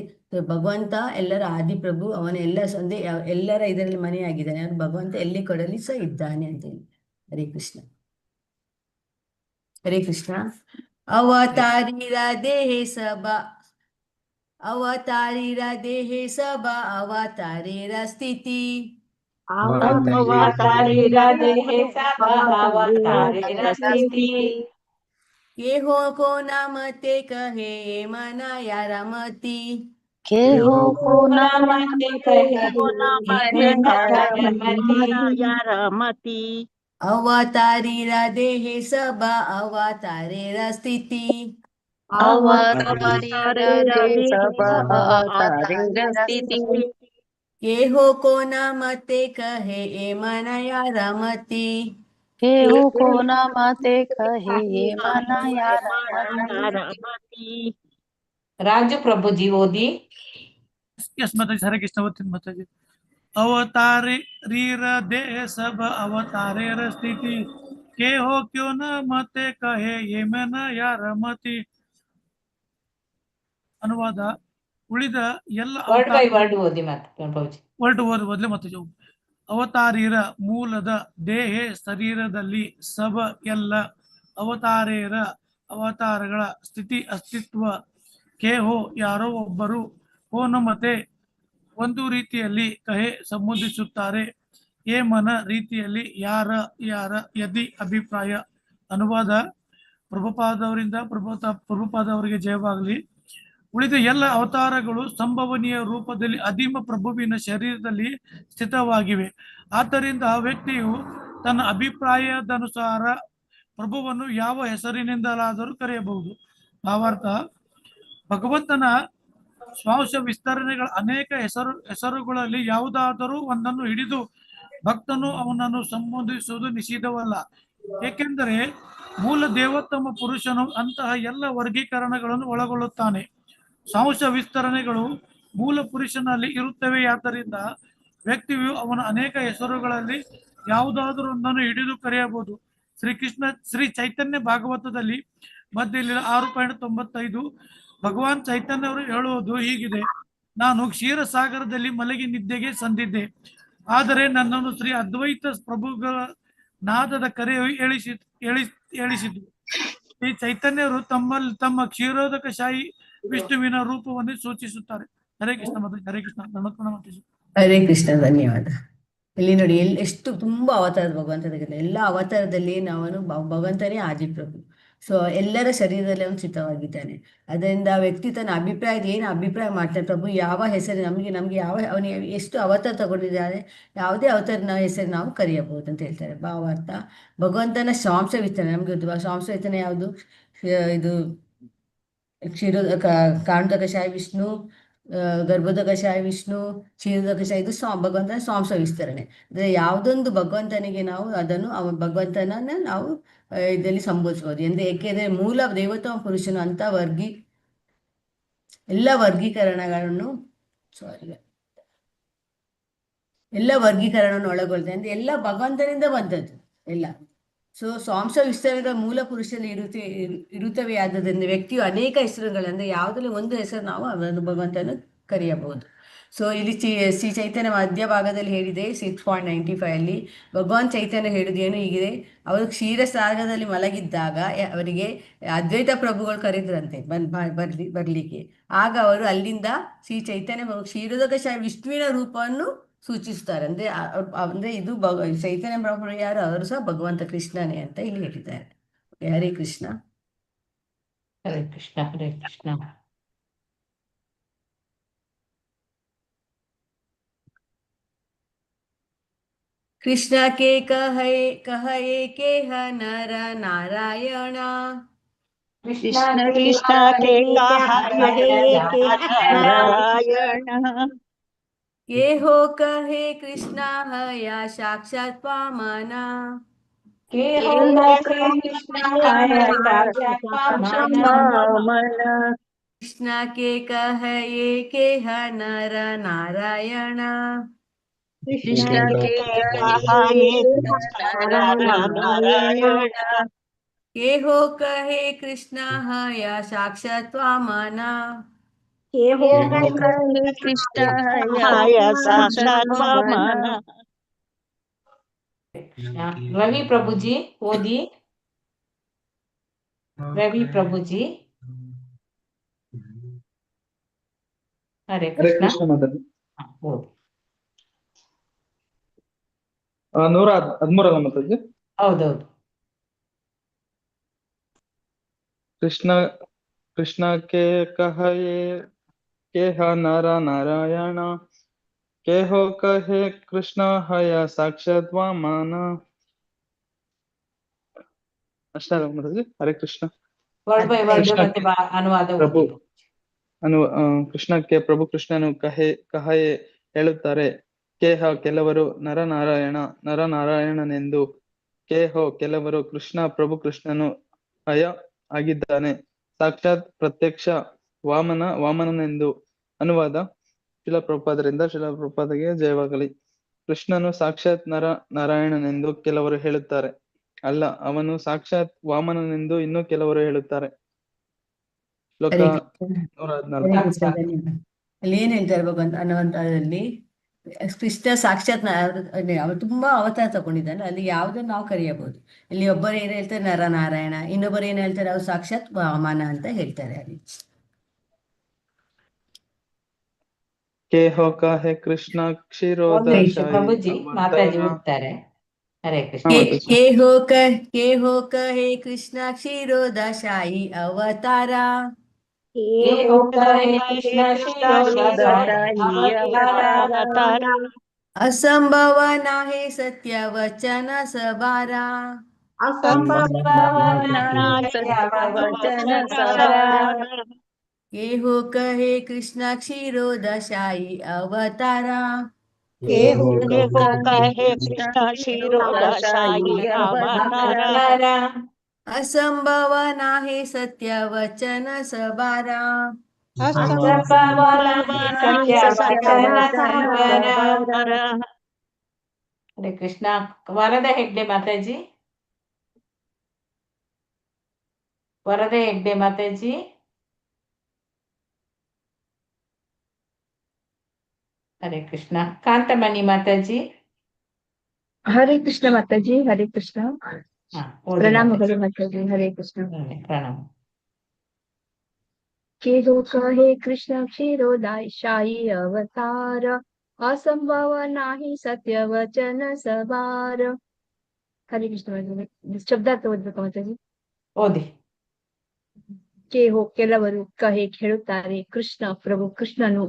ಭಗವಂತ ಎಲ್ಲರ ಆದಿಪ್ರಭು, ಅವನ ಎಲ್ಲ ಸಂದೆ ಎಲ್ಲರ ಇದರಲ್ಲಿ ಮನೆಯಾಗಿದ್ದಾನೆ. ಅವನು ಭಗವಂತ ಎಲ್ಲಿ ಕೊಡಲಿ ಸಹ ಇದ್ದಾನೆ ಅಂತ ಹೇಳಿ. ಹರೇ ಕೃಷ್ಣ. ಹರೇ ಕೃಷ್ಣ. ಅವತಾರಿರ ದೇಹೇ ಸಭಾ ಅವತಾರಿರ ದೇಹೇ ಸಭಾ ಅವತಾರಿರ ಸ್ಥಿತಿ. ಅವತಾರಿರ ದೇಹೇ ಸಭಾ ಅವತಾರಿರ ಸ್ಥಿತಿ. केहो को नामते कहे मन यार मती. केहो को नामते कहे यार मती. अवतारीर देहे सबा अवतारेर स्थिति. केहो को नामते कहे मन यार मती. केहू को नामते कहे मन यार मती. राजू प्रभुजी ओदी. यस माताजी, हरे कृष्ण माताजी. अवतारीर देह सब अवतारेर स्थिति. के हो क्यों न मते कहे ये मन यार मती. ಅನುವಾದ ಉಳಿದ ಎಲ್ಲ ಓದಲೆ ಮಾತಾಜಿ. ಅವತಾರಿರ ಮೂಲದ ದೇಹೆ ಶರೀರದಲ್ಲಿ ಸಬ ಎಲ್ಲ ಅವತಾರೇರ ಅವತಾರಗಳ ಸ್ಥಿತಿ ಅಸ್ತಿತ್ವ. ಕೇಹೋ ಯಾರೋ ಒಬ್ಬರು, ಕೋನಮತೆ ಒಂದು ರೀತಿಯಲ್ಲಿ, ಕಹೆ ಸಂಬೋಧಿಸುತ್ತಾರೆ, ಏ ಮನ ರೀತಿಯಲ್ಲಿ, ಯಾರ ಯದಿ ಅಭಿಪ್ರಾಯ. ಅನುವಾದ ಪ್ರಭುಪಾದವರಿಂದ ಪ್ರಭುಪಾದವರಿಗೆ ಜಯವಾಗಲಿ. ಉಳಿದ ಎಲ್ಲ ಅವತಾರಗಳು ಸಂಭವನೀಯ ರೂಪದಲ್ಲಿ ಅಧೀಮ ಪ್ರಭುವಿನ ಶರೀರದಲ್ಲಿ ಸ್ಥಿತವಾಗಿವೆ. ಆದ್ದರಿಂದ ಆ ವ್ಯಕ್ತಿಯು ತನ್ನ ಅಭಿಪ್ರಾಯದನುಸಾರ ಪ್ರಭುವನ್ನು ಯಾವ ಹೆಸರಿನಿಂದಲಾದರೂ ಕರೆಯಬಹುದು. ಭಾವಾರ್ಥ: ಭಗವಂತನ ಶ್ವಾಸ ವಿಸ್ತರಣೆಗಳ ಅನೇಕ ಹೆಸರುಗಳಲ್ಲಿ ಯಾವುದಾದರೂ ಒಂದನ್ನು ಹಿಡಿದು ಭಕ್ತನು ಅವನನ್ನು ಸಂಬೋಧಿಸುವುದು ನಿಷಿದ್ಧವಲ್ಲ. ಏಕೆಂದರೆ ಮೂಲ ದೇವೋತ್ತಮ ಪುರುಷನು ಅಂತಹ ಎಲ್ಲ ವರ್ಗೀಕರಣಗಳನ್ನು ಒಳಗೊಳ್ಳುತ್ತಾನೆ. ಶ್ವಾಸ ವಿಸ್ತರಣೆಗಳು ಮೂಲ ಪುರುಷನಲ್ಲಿ ಇರುತ್ತವೆಯಾದ್ದರಿಂದ ವ್ಯಕ್ತಿಯು ಅವನ ಅನೇಕ ಹೆಸರುಗಳಲ್ಲಿ ಯಾವುದಾದರೂ ಒಂದನ್ನು ಹಿಡಿದು ಕರೆಯಬಹುದು. ಶ್ರೀ ಚೈತನ್ಯ ಭಾಗವತದಲ್ಲಿ ಮಧ್ಯದಲ್ಲಿ 6.95 ಭಗವಾನ್ ಚೈತನ್ಯ ಅವರು ಹೇಳುವುದು ಹೀಗಿದೆ: ನಾನು ಕ್ಷೀರಸಾಗರದಲ್ಲಿ ಮಲಗಿ ನಿದ್ದೆಗೆ ಸಂದಿದ್ದೆ, ಆದರೆ ನನ್ನನ್ನು ಶ್ರೀ ಅದ್ವೈತ ಪ್ರಭುಗಳ ನಾದದ ಕರೆಯು ಹೇಳಿಸಿತು. ಈ ಚೈತನ್ಯರು ತಮ್ಮ ಕ್ಷೀರೋದಕಶಾಹಿ ವಿಷ್ಣುವಿನ ರೂಪವನ್ನು ಸೂಚಿಸುತ್ತಾರೆ. ಹರೇ ಕೃಷ್ಣ ಮಾತಾಜಿ. ಹರೇ ಕೃಷ್ಣ. ಹರೇ ಕೃಷ್ಣ. ಧನ್ಯವಾದ. ಇಲ್ಲಿ ನೋಡಿ ಎಷ್ಟು ತುಂಬಾ ಅವತಾರದ ಭಗವಂತ ತೆಗೆದ ಎಲ್ಲ ಅವತಾರದಲ್ಲಿ ನಾವನು ಭಗವಂತನೇ ಆದಿಪ್ರಭು. ಸೊ ಎಲ್ಲರ ಶರೀರದಲ್ಲಿ ಅವನು ಸ್ಥಿತವಾಗಿದ್ದಾನೆ. ಅದರಿಂದ ವ್ಯಕ್ತಿ ತನ್ನ ಅಭಿಪ್ರಾಯದ ಏನು ಅಭಿಪ್ರಾಯ ಮಾಡ್ತಾನೆ, ಪ್ರಭು ಯಾವ ಹೆಸರು ನಮ್ಗೆ ಯಾವ ಅವನು ಎಷ್ಟು ಅವತಾರ ತಗೊಂಡಿದ್ದಾರೆ, ಯಾವುದೇ ಅವತಾರ ಹೆಸರು ನಾವು ಕರೆಯಬಹುದು ಅಂತ ಹೇಳ್ತಾರೆ. ಭಾವಾರ್ಥ: ಭಗವಂತನ ಶ್ವಾಸ ವಿಸ್ತರಣೆ ನಮ್ಗೆ ಶ್ವಾಸ ವಿಸ್ತರಣೆ ಯಾವುದು? ಇದು ಕಾಂಡಕಶಾಯ ವಿಷ್ಣು, ಗರ್ಭೋದಕಶಾಯ ವಿಷ್ಣು, ಕ್ಷೀರೋದಕಶಾಯ, ಇದು ಭಗವಂತನ ಶ್ವಾಸ ವಿಸ್ತರಣೆ. ಅಂದ್ರೆ ಯಾವುದೊಂದು ಭಗವಂತನಿಗೆ ನಾವು ಅದನ್ನು ಭಗವಂತನನ್ನ ನಾವು ಇದರಲ್ಲಿ ಸಂಬೋಧಿಸಬಹುದು. ಏಕೆಂದ್ರೆ ಮೂಲ ದೇವೋತ್ತಮ ಪುರುಷನು ಅಂತ ಎಲ್ಲ ವರ್ಗೀಕರಣಗಳನ್ನು ಒಳಗೊಳ್ಳುತ್ತೆ. ಅಂದ್ರೆ ಎಲ್ಲ ಭಗವಂತನಿಂದ ಬಂದದ್ದು ಎಲ್ಲ. ಸೊ ಶ್ವಾಸ ವಿಸ್ತರಣೆಗಳ ಮೂಲ ಪುರುಷನಲ್ಲಿ ಇರುತ್ತವೆ. ಆದರಿಂದ ವ್ಯಕ್ತಿಯು ಅನೇಕ ಹೆಸರುಗಳು, ಅಂದ್ರೆ ಯಾವುದ್ರಲ್ಲಿ ಒಂದು ಹೆಸರು ನಾವು ಅದನ್ನು ಭಗವಂತನ ಕರೆಯಬಹುದು. ಸೊ ಇಲ್ಲಿ ಶ್ರೀ ಚೈತನ್ಯ ಮಧ್ಯಭಾಗದಲ್ಲಿ ಹೇಳಿದೆ 6.95 ಅಲ್ಲಿ ಭಗವಾನ್ ಚೈತನ್ಯ ಹೇಳುವುದೇನು ಹೀಗಿದೆ, ಅವರು ಕ್ಷೀರಸಾಗರದಲ್ಲಿ ಮಲಗಿದ್ದಾಗ ಅವರಿಗೆ ಅದ್ವೈತ ಪ್ರಭುಗಳು ಕರೆದ್ರಂತೆ ಬರ್ಲಿಕ್ಕೆ. ಆಗ ಅವರು ಅಲ್ಲಿಂದ ಶ್ರೀ ಚೈತನ್ಯ ಕ್ಷೀರೋದಕಶಾಹಿ ವಿಷ್ಣುವಿನ ರೂಪವನ್ನು ಸೂಚಿಸ್ತಾರೆ. ಅಂದ್ರೆ ಇದು ಚೈತನ್ಯ ಪ್ರಭು ಯಾರು, ಅವರು ಸಹ ಭಗವಂತ ಕೃಷ್ಣನೇ ಅಂತ ಇಲ್ಲಿ ಹೇಳಿದ್ದಾರೆ. ಹರೇ ಕೃಷ್ಣ. ಹರೇ ಕೃಷ್ಣ. ಹರೇ ಕೃಷ್ಣ. कृष्ण के कहे के ह नर नारायण, कृष्ण कृष्ण के कहे के नारायण, के हो कहे कृष्ण हया साक्षात वामन, के हो कहे कृष्ण हया साक्षात वामन, कृष्ण के कहे के ह नर नारायण, कृष्ण के कहे नारायण, के हो कहे कृष्ण हया साक्षात वामन, के हो कहे कृष्ण हया साक्षात वामन. रवि प्रभुजी ओदी. रवि प्रभुजी. हरे कृष्ण. ಮಾತಾಡಿ. ಓದಿ. 113 ಮಾತಾಡಿ. ಹೌದೌದು. कृष्ण के कहे के ह नर नारायण, के हो कहे कृष्ण हया साक्षात वामन. ಅಷ್ಟೇ ಮಾತಾಡಿ. Hare Krishna. Word by word ಮತ್ತೆ ಅನುವಾದ ಪ್ರಭು ಓದಿ. ಕೃಷ್ಣಕ್ಕೆ ಪ್ರಭು ಕೃಷ್ಣನು ಕಹೆ ಹೇಳುತ್ತಾರೆ. ಕೇಹ ಕೆಲವರು ನರನಾರಾಯಣನೆಂದು, ಕೇಹೋ ಕೆಲವರು ಕೃಷ್ಣ ಪ್ರಭು ಕೃಷ್ಣನು ಹಯ ಆಗಿದ್ದಾನೆ, ಸಾಕ್ಷಾತ್ ಪ್ರತ್ಯಕ್ಷ ವಾಮನನೆಂದು. ಅನುವಾದ ಶಿಲಪ್ರಭುಪಾದರಿಂದ. ಶಿಲಪ್ರಭುಪಾದಗೆ ಜಯವಾಗಲಿ. ಕೃಷ್ಣನು ಸಾಕ್ಷಾತ್ ನಾರಾಯಣನೆಂದು ಕೆಲವರು ಹೇಳುತ್ತಾರೆ. ಅಲ್ಲ, ಅವನು ಸಾಕ್ಷಾತ್ ವಾಮನನೆಂದು ಇನ್ನೂ ಕೆಲವರು ಹೇಳುತ್ತಾರೆ. ಶ್ಲೋಕ 114. ಅಲ್ಲಿ ಏನ್ ಹೇಳ್ತಾರೆ ಭಗವಂತ ಅನ್ನುವಂಥದ್ದಲ್ಲಿ, ಕೃಷ್ಣ ಸಾಕ್ಷಾತ್ ಅವನು ತುಂಬಾ ಅವತಾರ ತಗೊಂಡಿದ್ದಾನೆ. ಅಲ್ಲಿ ಯಾವ್ದನ್ನ ನಾವು ಕರೆಯಬಹುದು. ಇಲ್ಲಿ ಒಬ್ಬರು ಏನ್ ಹೇಳ್ತಾರೆ ನರನಾರಾಯಣ, ಇನ್ನೊಬ್ಬರು ಏನ್ ಹೇಳ್ತಾರೆ ಅವ್ರು ಸಾಕ್ಷಾತ್ ವಾಮನ ಅಂತ ಹೇಳ್ತಾರೆ. ಅಲ್ಲಿ ಕೇಹೋ ಕಹೆ ಕೃಷ್ಣ ಕ್ಷೀರೋದಶಾಯಿ ಪ್ರಭುಜಿ ಮಾತಾಜಿ ಓದ್ತಾರೆ. ಹರೇ ಕೃಷ್ಣ. के हो कहे कृष्ण क्षीरोदशाई अवतार, के हो कहे कृष्ण क्षीरोदशाई अवतार, असंभव नाहे सत्य वचन सबारा, असंभव नाहि सत्य वचन सबारा, के हो कहे कृष्ण क्षीरोदशाई अवतार, के हो कहे कृष्ण क्षीरोदशाई अवतार, असंभव नाहे सत्य वचन सबारा, असंभव नाहि सत्य वचन सबारा. ಹರೇ ಕೃಷ್ಣ. ವರದ ಹೆಗ್ಡೆ ಮಾತಾಜಿ. ವರದ ಹೆಗ್ಡೆ ಮಾತಾಜಿ. ಹರೇ ಕೃಷ್ಣ. ಕಾಂತಮಣಿ ಮಾತಾಜಿ. ಹರೇ ಕೃಷ್ಣ ಮಾತಾಜಿ. ಹರೇ ಕೃಷ್ಣ. ಪ್ರಣಾಮಗಳು ಮಾತಾಜಿ. ಹರೇ ಕೃಷ್ಣ. ಪ್ರಣಾಮ. के हो कहे कृष्ण क्षीरोदशाई अवतार, असंभव नाही सत्य वचन सबार. हरे कृष्ण. ಶಬ್ದಾರ್ಥ ಓದ್ಬೇಕು ಮಾತಾಜಿ. ಓದಿ. ಕೆ ಹೋ ಕೆಲವರು ಕಹೆ ಹೇಳುತ್ತಾರೆ, ಕೃಷ್ಣ ಪ್ರಭು ಕೃಷ್ಣನು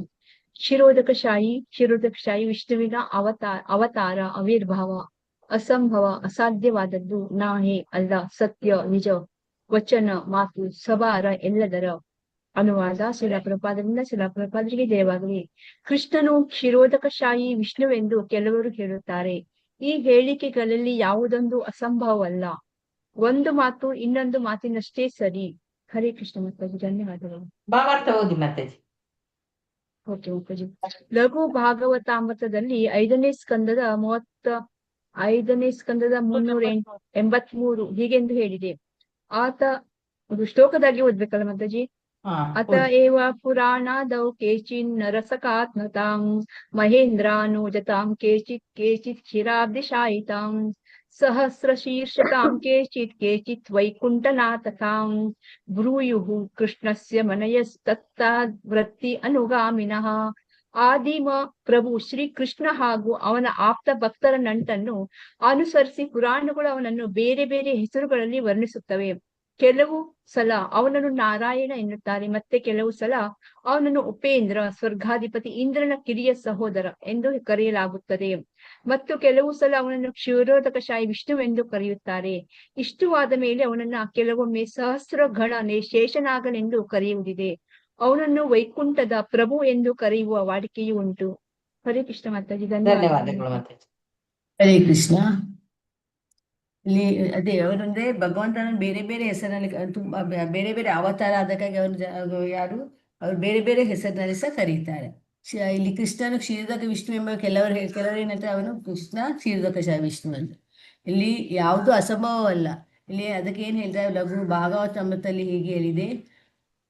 ಕ್ಷೀರೋದಕಶಾಹಿ ವಿಷ್ಣುವಿನ ಅವತಾರ ಆವಿರ್ಭಾವ, ಅಸಂಭವ ಅಸಾಧ್ಯವಾದದ್ದು, ನಾಹೇ ಅಲ್ಲ, ಸತ್ಯ ನಿಜ, ವಚನ ಮಾತು, ಸಬಾರ ಎಲ್ಲದರ. ಅನುವಾದ ಶಿಲಾಪ್ರಪಾದರಿಂದ. ಶಿಲಾಪ್ರಪಾದರಿಗೆ ಜಯವಾಗಲಿ. ಕೃಷ್ಣನು ಕ್ಷೀರೋದಕಶಾಹಿ ವಿಷ್ಣುವೆಂದು ಕೆಲವರು ಹೇಳುತ್ತಾರೆ. ಈ ಹೇಳಿಕೆಗಳಲ್ಲಿ ಯಾವುದೊಂದು ಅಸಂಭವವಲ್ಲ. ಒಂದು ಮಾತು ಇನ್ನೊಂದು ಮಾತಿನಷ್ಟೇ ಸರಿ. ಹರೇ ಕೃಷ್ಣ ಮಾತಾಜಿ. ಧನ್ಯವಾದಗಳು. ಭಾವಾರ್ಥ ಓದಿ ಮಾತಾಜಿ. ಓಕೆ ಮಾತಾಜಿ. ಲಘು ಭಾಗವತಾಮೃತದಲ್ಲಿ 5ನೇ ಸ್ಕಂದದ 383 ಹೀಗೆಂದು ಹೇಳಿದೆ. ಆತ ಒಂದು ಶ್ಲೋಕದಾಗಿ ಓದ್ಬೇಕಲ್ಲ ಮಾತಾಜಿ. अत एव पुराणादौ केचिन्नरसकात्मतां महेन्द्रानुजतां केचित् क्षीराब्धिशायितां सहस्रशीर्षतां केचित् वैकुण्ठनाथतां ब्रूयुः कृष्णस्य मनयस्तत्ताद्वृत्ति अनुगामिनः. ಆದಿಮ ಪ್ರಭು ಶ್ರೀಕೃಷ್ಣ ಹಾಗೂ ಅವನ ಆಪ್ತ ಭಕ್ತರ ನಂಟನ್ನು ಅನುಸರಿಸಿ ಪುರಾಣಗಳು ಅವನನ್ನು ಬೇರೆ ಬೇರೆ ಹೆಸರುಗಳಲ್ಲಿ ವರ್ಣಿಸುತ್ತವೆ. ಕೆಲವು ಸಲ ಅವನನ್ನು ನಾರಾಯಣ ಎನ್ನುತ್ತಾರೆ, ಮತ್ತೆ ಕೆಲವು ಸಲ ಅವನನ್ನು ಉಪೇಂದ್ರ, ಸ್ವರ್ಗಾಧಿಪತಿ ಇಂದ್ರನ ಕಿರಿಯ ಸಹೋದರ ಎಂದು ಕರೆಯಲಾಗುತ್ತದೆ, ಮತ್ತು ಕೆಲವು ಸಲ ಅವನನ್ನು ಕ್ಷೀರೋದಕಶಾಹಿ ವಿಷ್ಣುವೆಂದು ಕರೆಯುತ್ತಾರೆ. ಇಷ್ಟವಾದ ಮೇಲೆ ಅವನನ್ನ ಕೆಲವೊಮ್ಮೆ ಸಹಸ್ರ ಗಣ ಶೇಷನಾಗನೆಂದು ಕರೆಯುವುದಿದೆ. ಅವನನ್ನು ವೈಕುಂಠದ ಪ್ರಭು ಎಂದು ಕರೆಯುವ ವಾಡಿಕೆಯೂ ಉಂಟು. ಹರೇ ಕೃಷ್ಣ ಮಾತಾಜಿ. ಧನ್ಯವಾದಗಳು ಮಾತಾಜಿ. ಹರೇ ಕೃಷ್ಣ. ಇಲ್ಲಿ ಅದೇ ಅವರಂದ್ರೆ ಭಗವಂತನ ಬೇರೆ ಬೇರೆ ಹೆಸರಿನಲ್ಲಿ ತುಂಬಾ ಬೇರೆ ಬೇರೆ ಅವತಾರ ಆದಕ್ಕಾಗಿ ಅವನು ಯಾರು ಅವ್ರು ಬೇರೆ ಬೇರೆ ಹೆಸರಿನಲ್ಲಿ ಸಹ ಕರೀತಾರೆ. ಇಲ್ಲಿ ಕೃಷ್ಣನು ಕ್ಷೀರೋದಕ ವಿಷ್ಣು ಎಂಬ ಕೆಲವರು ಏನಂತಾರೆ, ಅವನು ಕೃಷ್ಣ ಕ್ಷೀರೋದಕ ವಿಷ್ಣು ಅಂತ. ಇಲ್ಲಿ ಯಾವುದು ಅಸಂಭವವಲ್ಲ. ಇಲ್ಲಿ ಅದಕ್ಕೆ ಏನ್ ಹೇಳ್ತಾರೆ, ಲಘು ಭಾಗವತಾಮೃತದಲ್ಲಿ ಹೀಗೆ ಹೇಳಿದೆ,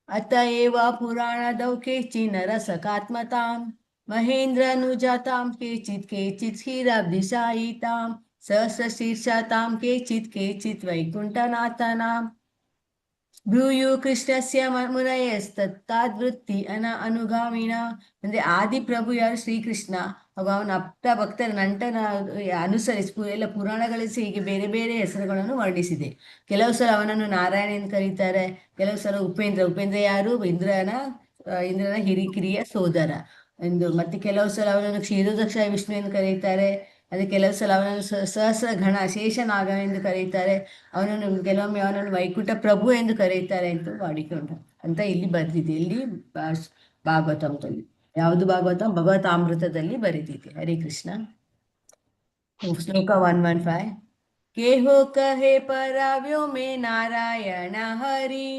ಅತ ಏವ ಪುರಾಣದೌ ಕೇಚಿನ್ ರಸಕಾತ್ಮತಾಂ ಮಹೇಂದ್ರನುಜಾತಾಂ ಕೇಚಿತ್ ಕ್ಷೀರಾಬ್ಧಿಶಾಯಿತಾಂ ಸಹಸ್ರಶೀರ್ಷತಾಂ ಕೇಚಿತ್ ವೈಕುಂಠನಾಥನಾಂ ಬ್ರೂಯು ಕೃಷ್ಣಸ್ಯ ಮುನಯಸ್ತತ್ತಾದ್ವೃತ್ತಿ ಅನುಗಾಮಿನ. ಅಂದ್ರೆ ಆದಿ ಪ್ರಭು ಯಾರು ಶ್ರೀಕೃಷ್ಣ ಹಾಗೂ ಅವನ ಅಪ್ತ ಭಕ್ತರ ನಂಟನ ಅನುಸರಿಸಿ ಎಲ್ಲ ಪುರಾಣಗಳಲ್ಲಿ ಹೀಗೆ ಬೇರೆ ಬೇರೆ ಹೆಸರುಗಳನ್ನು ವರ್ಣಿಸಿದೆ. ಕೆಲವು ಸಲ ಅವನನ್ನು ನಾರಾಯಣ ಎಂದು ಕರೀತಾರೆ, ಕೆಲವು ಸಲ ಉಪೇಂದ್ರ ಯಾರು ಇಂದ್ರನ ಕಿರಿಯ ಸೋದರ ಎಂದು, ಮತ್ತೆ ಕೆಲವು ಸಲ ಅವನನ್ನು ಕ್ಷೀರೋದಕ್ಷ ವಿಷ್ಣು ಎಂದು ಕರೀತಾರೆ. ಅದೇ ಕೆಲವು ಸಲ ಅವನನ್ನು ಸಹಸ್ರ ಗಣ ಶೇಷನಾಗ ಎಂದು ಕರೀತಾರೆ. ಕೆಲವೊಮ್ಮೆ ಅವನನ್ನು ವೈಕುಂಠ ಪ್ರಭು ಎಂದು ಕರೀತಾರೆ ಅಂತ ಮಾಡಿಕೊಂಡ ಅಂತ ಇಲ್ಲಿ ಬರೆದಿದೆ. ಇಲ್ಲಿ ಭಾಗವತಂದಲ್ಲಿ ಯಾವುದು ಭಗವತಾಮೃತದಲ್ಲಿ ಬರೆದಿದೆ. ಹರೇ ಕೃಷ್ಣ. ಶ್ಲೋಕ 115. ಕೇಹೋ ಕಹೆ ಪರವ್ಯೋ ಮೇ ನಾರಾಯಣ ಹರಿ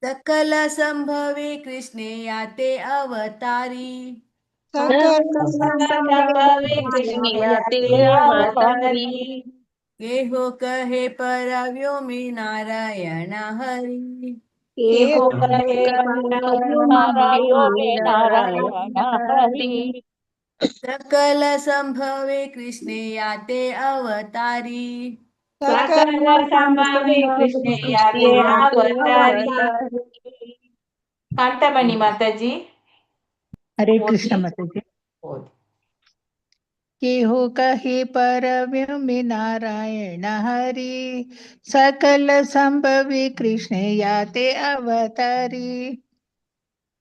सकल संभवे कृष्णे याते अवतारी केहो कहे परव्यो में नारायण हरि सकल संभवे कृष्णे याते अवतारी ಕಾಂತಮಣಿ ಮಾತಾಜಿ. ಹರೇ ಕೃಷ್ಣ ಮಾತಾಜಿ. केहो कहे परव्यो में नारायण हरि सकल संभवी कृष्ण याते अवतारी.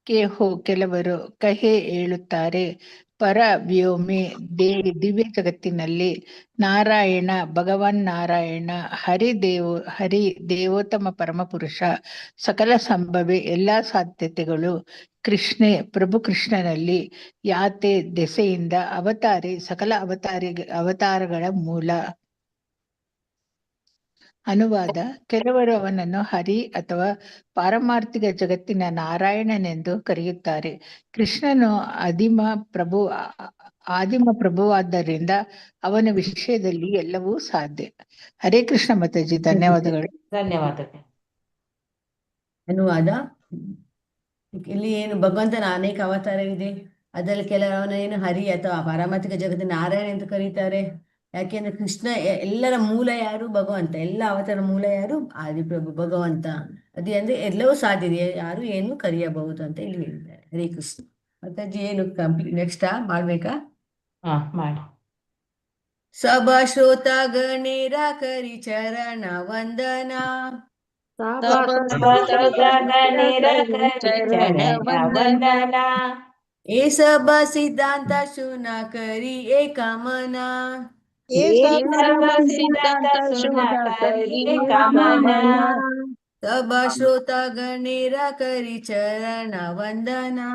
ಕೇಹೋ ಕೆಲವರು, ಕಹೆ ಹೇಳುತ್ತಾರೆ, ಪರ ವ್ಯೋಮೆ ದಿವ್ಯ ಜಗತ್ತಿನಲ್ಲಿ, ನಾರಾಯಣ ಭಗವಾನ್ ನಾರಾಯಣ, ಹರಿ ದೇವೋತ್ತಮ ಪರಮಪುರುಷ, ಸಕಲ ಸಂಭವೆ ಎಲ್ಲಾ ಸಾಧ್ಯತೆಗಳು, ಕೃಷ್ಣೆ ಪ್ರಭು ಕೃಷ್ಣನಲ್ಲಿ, ಯಾತೆ ದೆಸೆಯಿಂದ, ಅವತಾರಿ ಸಕಲ ಅವತಾರಗಳ ಮೂಲ. ಅನುವಾದ: ಕೆಲವರು ಅವನನ್ನು ಹರಿ ಅಥವಾ ಪಾರಮಾರ್ಥಿಕ ಜಗತ್ತಿನ ನಾರಾಯಣನೆಂದು ಕರೆಯುತ್ತಾರೆ. ಕೃಷ್ಣನು ಆದಿಮ ಪ್ರಭುವಾದ್ದರಿಂದ ಅವನ ವಿಷಯದಲ್ಲಿ ಎಲ್ಲವೂ ಸಾಧ್ಯ. ಹರೇ ಕೃಷ್ಣ ಮಾತಾಜಿ. ಧನ್ಯವಾದಗಳು. ಧನ್ಯವಾದಗಳು. ಅನುವಾದ: ಇಲ್ಲಿ ಏನು ಭಗವಂತನ ಅನೇಕ ಅವತಾರವಿದೆ, ಅದರಲ್ಲಿ ಕೆಲವರವನ ಏನು ಹರಿ ಅಥವಾ ಪಾರಮಾರ್ಥಿಕ ಜಗತ್ತಿನ ನಾರಾಯಣ ಎಂದು ಕರೀತಾರೆ. ಯಾಕೆಂದ್ರೆ ಕೃಷ್ಣ ಎಲ್ಲರ ಮೂಲ ಯಾರು? ಭಗವಂತ. ಎಲ್ಲ ಅವತಾರ ಮೂಲ ಯಾರು? ಆದಿಪ್ರಭು ಭಗವಂತ. ಅದೇ ಅಂದ್ರೆ ಎಲ್ಲವೂ ಸಾಧ್ಯ, ಯಾರು ಏನು ಕರೆಯಬಹುದು ಅಂತ ಇಲ್ಲಿ ಹೇಳಿದ್ದಾರೆ. ಹರೇ ಕೃಷ್ಣ. ಮಾತಾಜಿ ಏನು ಕಂಪ್ಲೀಟ್ ನೆಕ್ಸ್ಟ್ ಮಾಡ್ಬೇಕಾ? ಮಾಡಿ. ಸಭಾ ಶ್ರೋತ ಗಣೇರ ಕರಿ ಚರಣ ವಂದನ ए सब सिद्धांत सुना करी एक मना सब श्रोता गणेरा करी चरण वंदना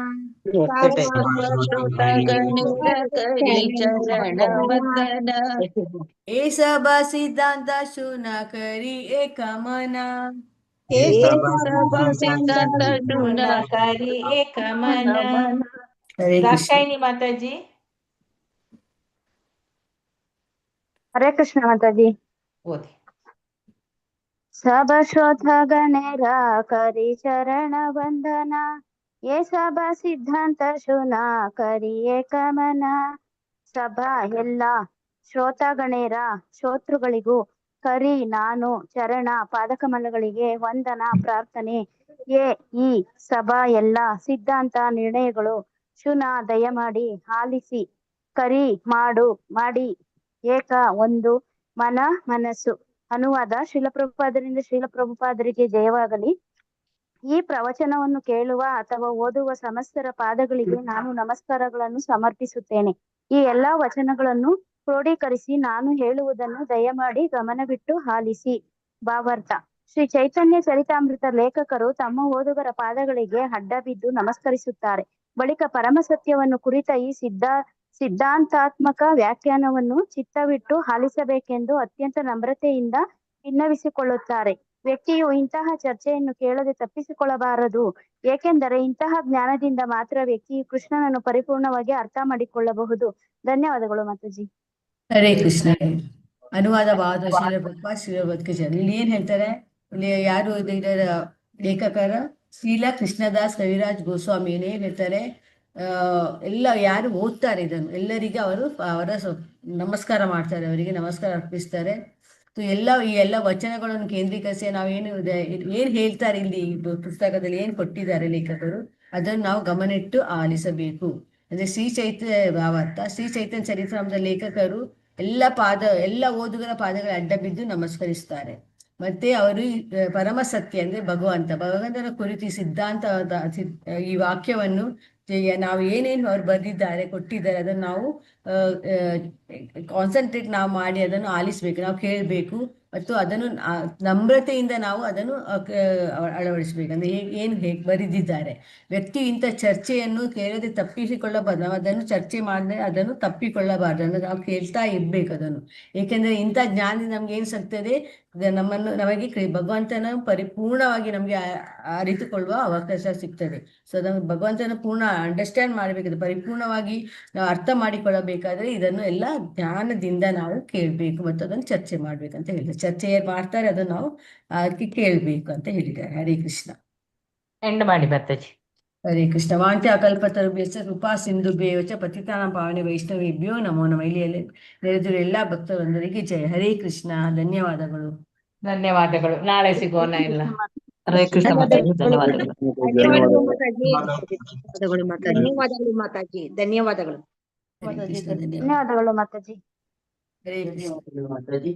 ए सब सिद्धांत सुना करी एक मना ದಾಕ್ಷಾಯಿಣಿ ಮಾತಾಜಿ. ಹರೇ ಕೃಷ್ಣ ಮಾತಾಜಿ. ಓದಿ. सब श्रोत गणेर करी चरण वंदना ये सभा सिद्धांत ಶುನ ಕರಿ ಏಕಮನ. ಸಭಾ ಎಲ್ಲ ಶ್ರೋತ ಗಣೇರ ಶ್ರೋತೃಗಳಿಗೂ ಕರಿ ನಾನು ಚರಣ ಪಾದಕಮಲಗಳಿಗೆ ವಂದನ ಪ್ರಾರ್ಥನೆ. ಈ ಸಭಾ ಎಲ್ಲ ಸಿದ್ಧಾಂತ ನಿರ್ಣಯಗಳು ಶುನ ದಯಮಾಡಿ ಆಲಿಸಿ ಕರಿ ಮಾಡಿ ಏಕ ಒಂದು ಮನ ಮನಸ್ಸು. ಅನುವಾದ ಶ್ರೀಲಪ್ರಭುಪಾದರಿಂದ ಶ್ರೀಲಪ್ರಭುಪಾದರಿಗೆ ಜಯವಾಗಲಿ. ಈ ಪ್ರವಚನವನ್ನು ಕೇಳುವ ಅಥವಾ ಓದುವ ಸಮಸ್ತರ ಪಾದಗಳಿಗೆ ನಾನು ನಮಸ್ಕಾರಗಳನ್ನು ಸಮರ್ಪಿಸುತ್ತೇನೆ. ಈ ಎಲ್ಲಾ ವಚನಗಳನ್ನು ಕ್ರೋಢೀಕರಿಸಿ ನಾನು ಹೇಳುವುದನ್ನು ದಯಮಾಡಿ ಗಮನವಿಟ್ಟು ಆಲಿಸಿ. ಭಾವಾರ್ಥ: ಶ್ರೀ ಚೈತನ್ಯ ಚರಿತಾಮೃತ ಲೇಖಕರು ತಮ್ಮ ಓದುಗರ ಪಾದಗಳಿಗೆ ಅಡ್ಡ ಬಿದ್ದು ನಮಸ್ಕರಿಸುತ್ತಾರೆ. ಬಳಿಕ ಪರಮ ಸತ್ಯವನ್ನು ಕುರಿತ ಈ ಸಿದ್ಧಾಂತಾತ್ಮಕ ವ್ಯಾಖ್ಯಾನವನ್ನು ಚಿತ್ತವಿಟ್ಟು ಆಲಿಸಬೇಕೆಂದು ಅತ್ಯಂತ ನಮ್ರತೆಯಿಂದ ವಿನ್ನವಿಸಿಕೊಳ್ಳುತ್ತಾರೆ. ವ್ಯಕ್ತಿಯು ಇಂತಹ ಚರ್ಚೆಯನ್ನು ಕೇಳದೆ ತಪ್ಪಿಸಿಕೊಳ್ಳಬಾರದು, ಏಕೆಂದರೆ ಇಂತಹ ಜ್ಞಾನದಿಂದ ಮಾತ್ರ ವ್ಯಕ್ತಿಯು ಕೃಷ್ಣನನ್ನು ಪರಿಪೂರ್ಣವಾಗಿ ಅರ್ಥ ಮಾಡಿಕೊಳ್ಳಬಹುದು. ಧನ್ಯವಾದಗಳು ಮಾತಾಜಿ. ಹರೇ ಕೃಷ್ಣ. ಅನುವಾದ ಭಾವ ಶ್ರೀಲ ಇಲ್ಲಿ ಏನ್ ಹೇಳ್ತಾರೆ, ಇಲ್ಲಿ ಯಾರು ಇದರ ಲೇಖಕರ ಶ್ರೀಲ ಕೃಷ್ಣದಾಸ್ ಕವಿರಾಜ್ ಗೋಸ್ವಾಮಿ ಏನ್ ಹೇಳ್ತಾರೆ, ಎಲ್ಲ ಯಾರು ಓದ್ತಾರೆ ಇದನ್ನು ಎಲ್ಲರಿಗೆ ಅವರ ನಮಸ್ಕಾರ ಮಾಡ್ತಾರೆ, ಅವರಿಗೆ ನಮಸ್ಕಾರ ಅರ್ಪಿಸ್ತಾರೆ. ಈ ಎಲ್ಲ ವಚನಗಳನ್ನು ಕೇಂದ್ರೀಕರಿಸಿ ನಾವೇನು ಏನ್ ಹೇಳ್ತಾರೆ ಇಲ್ಲಿ ಪುಸ್ತಕದಲ್ಲಿ ಏನ್ ಕೊಟ್ಟಿದ್ದಾರೆ ಲೇಖಕರು, ಅದನ್ನು ನಾವು ಗಮನಿಟ್ಟು ಆಲಿಸಬೇಕು. ಅಂದ್ರೆ ಶ್ರೀ ಚೈತನ್ಯ ಚರಿತಾಮೃತ ಲೇಖಕರು ಎಲ್ಲ ಓದುಗರ ಪಾದಗಳ ಅಡ್ಡ ಬಿದ್ದು ನಮಸ್ಕರಿಸ್ತಾರೆ. ಮತ್ತೆ ಅವರು ಪರಮ ಸತ್ಯ ಅಂದ್ರೆ ಭಗವಂತನ ಕುರಿತು ಸಿದ್ಧಾಂತವಾದ ಈ ವಾಕ್ಯವನ್ನು ನಾವು ಏನೇನು ಅವ್ರು ಬರೆದಿದ್ದಾರೆ ಕೊಟ್ಟಿದ್ದಾರೆ ಅದನ್ನು ನಾವು ಕಾನ್ಸಂಟ್ರೇಟ್ ನಾವು ಮಾಡಿ ಅದನ್ನು ಆಲಿಸ್ಬೇಕು, ನಾವು ಕೇಳಬೇಕು ಮತ್ತು ಅದನ್ನು ನಮ್ರತೆಯಿಂದ ನಾವು ಅದನ್ನು ಅಳವಡಿಸ್ಬೇಕು. ಅಂದ್ರೆ ಹೇಗೆ ಬರೆದಿದ್ದಾರೆ. ವ್ಯಕ್ತಿ ಇಂಥ ಚರ್ಚೆಯನ್ನು ಕೇಳದೆ ತಪ್ಪಿಸಿಕೊಳ್ಳಬಾರ್ದು, ನಾವು ಅದನ್ನು ಚರ್ಚೆ ಮಾಡಿದ್ರೆ ಅದನ್ನು ತಪ್ಪಿಕೊಳ್ಳಬಾರ್ದು, ಅಂದ್ರೆ ನಾವು ಕೇಳ್ತಾ ಇರ್ಬೇಕು ಅದನ್ನು. ಏಕೆಂದ್ರೆ ಇಂಥ ಜ್ಞಾನದಿಂದ ನಮ್ಗೆ ಏನ್ ಸಿಗ್ತದೆ, ನಮಗೆ ಭಗವಂತನ ಪರಿಪೂರ್ಣವಾಗಿ ನಮ್ಗೆ ಅರಿತುಕೊಳ್ಳುವ ಅವಕಾಶ ಸಿಗ್ತದೆ. ಸೊ ನಮ್ಗೆ ಭಗವಂತನ ಪೂರ್ಣ ಅಂಡರ್ಸ್ಟ್ಯಾಂಡ್ ಮಾಡಬೇಕಾದ್ರೆ, ಪರಿಪೂರ್ಣವಾಗಿ ನಾವು ಅರ್ಥ ಮಾಡಿಕೊಳ್ಳಬೇಕಾದ್ರೆ ಇದನ್ನು ಎಲ್ಲ ಜ್ಞಾನದಿಂದ ನಾವು ಕೇಳಬೇಕು ಮತ್ತು ಅದನ್ನು ಚರ್ಚೆ ಮಾಡ್ಬೇಕಂತ ಹೇಳಿದ್ದಾರೆ. ಚರ್ಚೆ ಏನ್ ಮಾಡ್ತಾರೆ ಅದನ್ನು ನಾವು ಅದಕ್ಕೆ ಕೇಳಬೇಕು ಅಂತ ಹೇಳಿದ್ದಾರೆ. ಹರೇ ಕೃಷ್ಣ. ಎಂಡ್ ಮಾಡಿ ಬರ್ತಾಜಿ. ಹರೇ ಕೃಷ್ಣ. ವಾಂತಿ ಅಕಲ್ಪತರುಭ್ಯಶ್ಚ ಕೃಪಾ ಸಿಂಧುಭ್ಯೇವಚ ಪತಿತಾನಾಂ ಪಾವನೆ ವೈಷ್ಣವೇಭ್ಯೋ ನಮೋ ನಮಃ. ಇಲ್ಲಿ ನೆರೆದಿರೋ ಎಲ್ಲಾ ಭಕ್ತರೊಂದರಿಗೆ ಜಯ. ಹರೇ ಕೃಷ್ಣ. ಧನ್ಯವಾದಗಳು. ಧನ್ಯವಾದಗಳು. ನಾಳೆ ಸಿಗೋಣ ಎಲ್ಲ. ಹರೇ ಕೃಷ್ಣ ಮಾತಾಜಿ. ಧನ್ಯವಾದಗಳು. ಧನ್ಯವಾದಗಳು ಮಾತಾಜಿ. ಧನ್ಯವಾದಗಳು ಮಾತಾಜಿ. ಧನ್ಯವಾದಗಳು. ಹರೇ ಕೃಷ್ಣ. ಧನ್ಯವಾದಗಳು ಮಾತಾಜಿ. ಹರೇ ಕೃಷ್ಣ. ಮಾತಾಜಿ.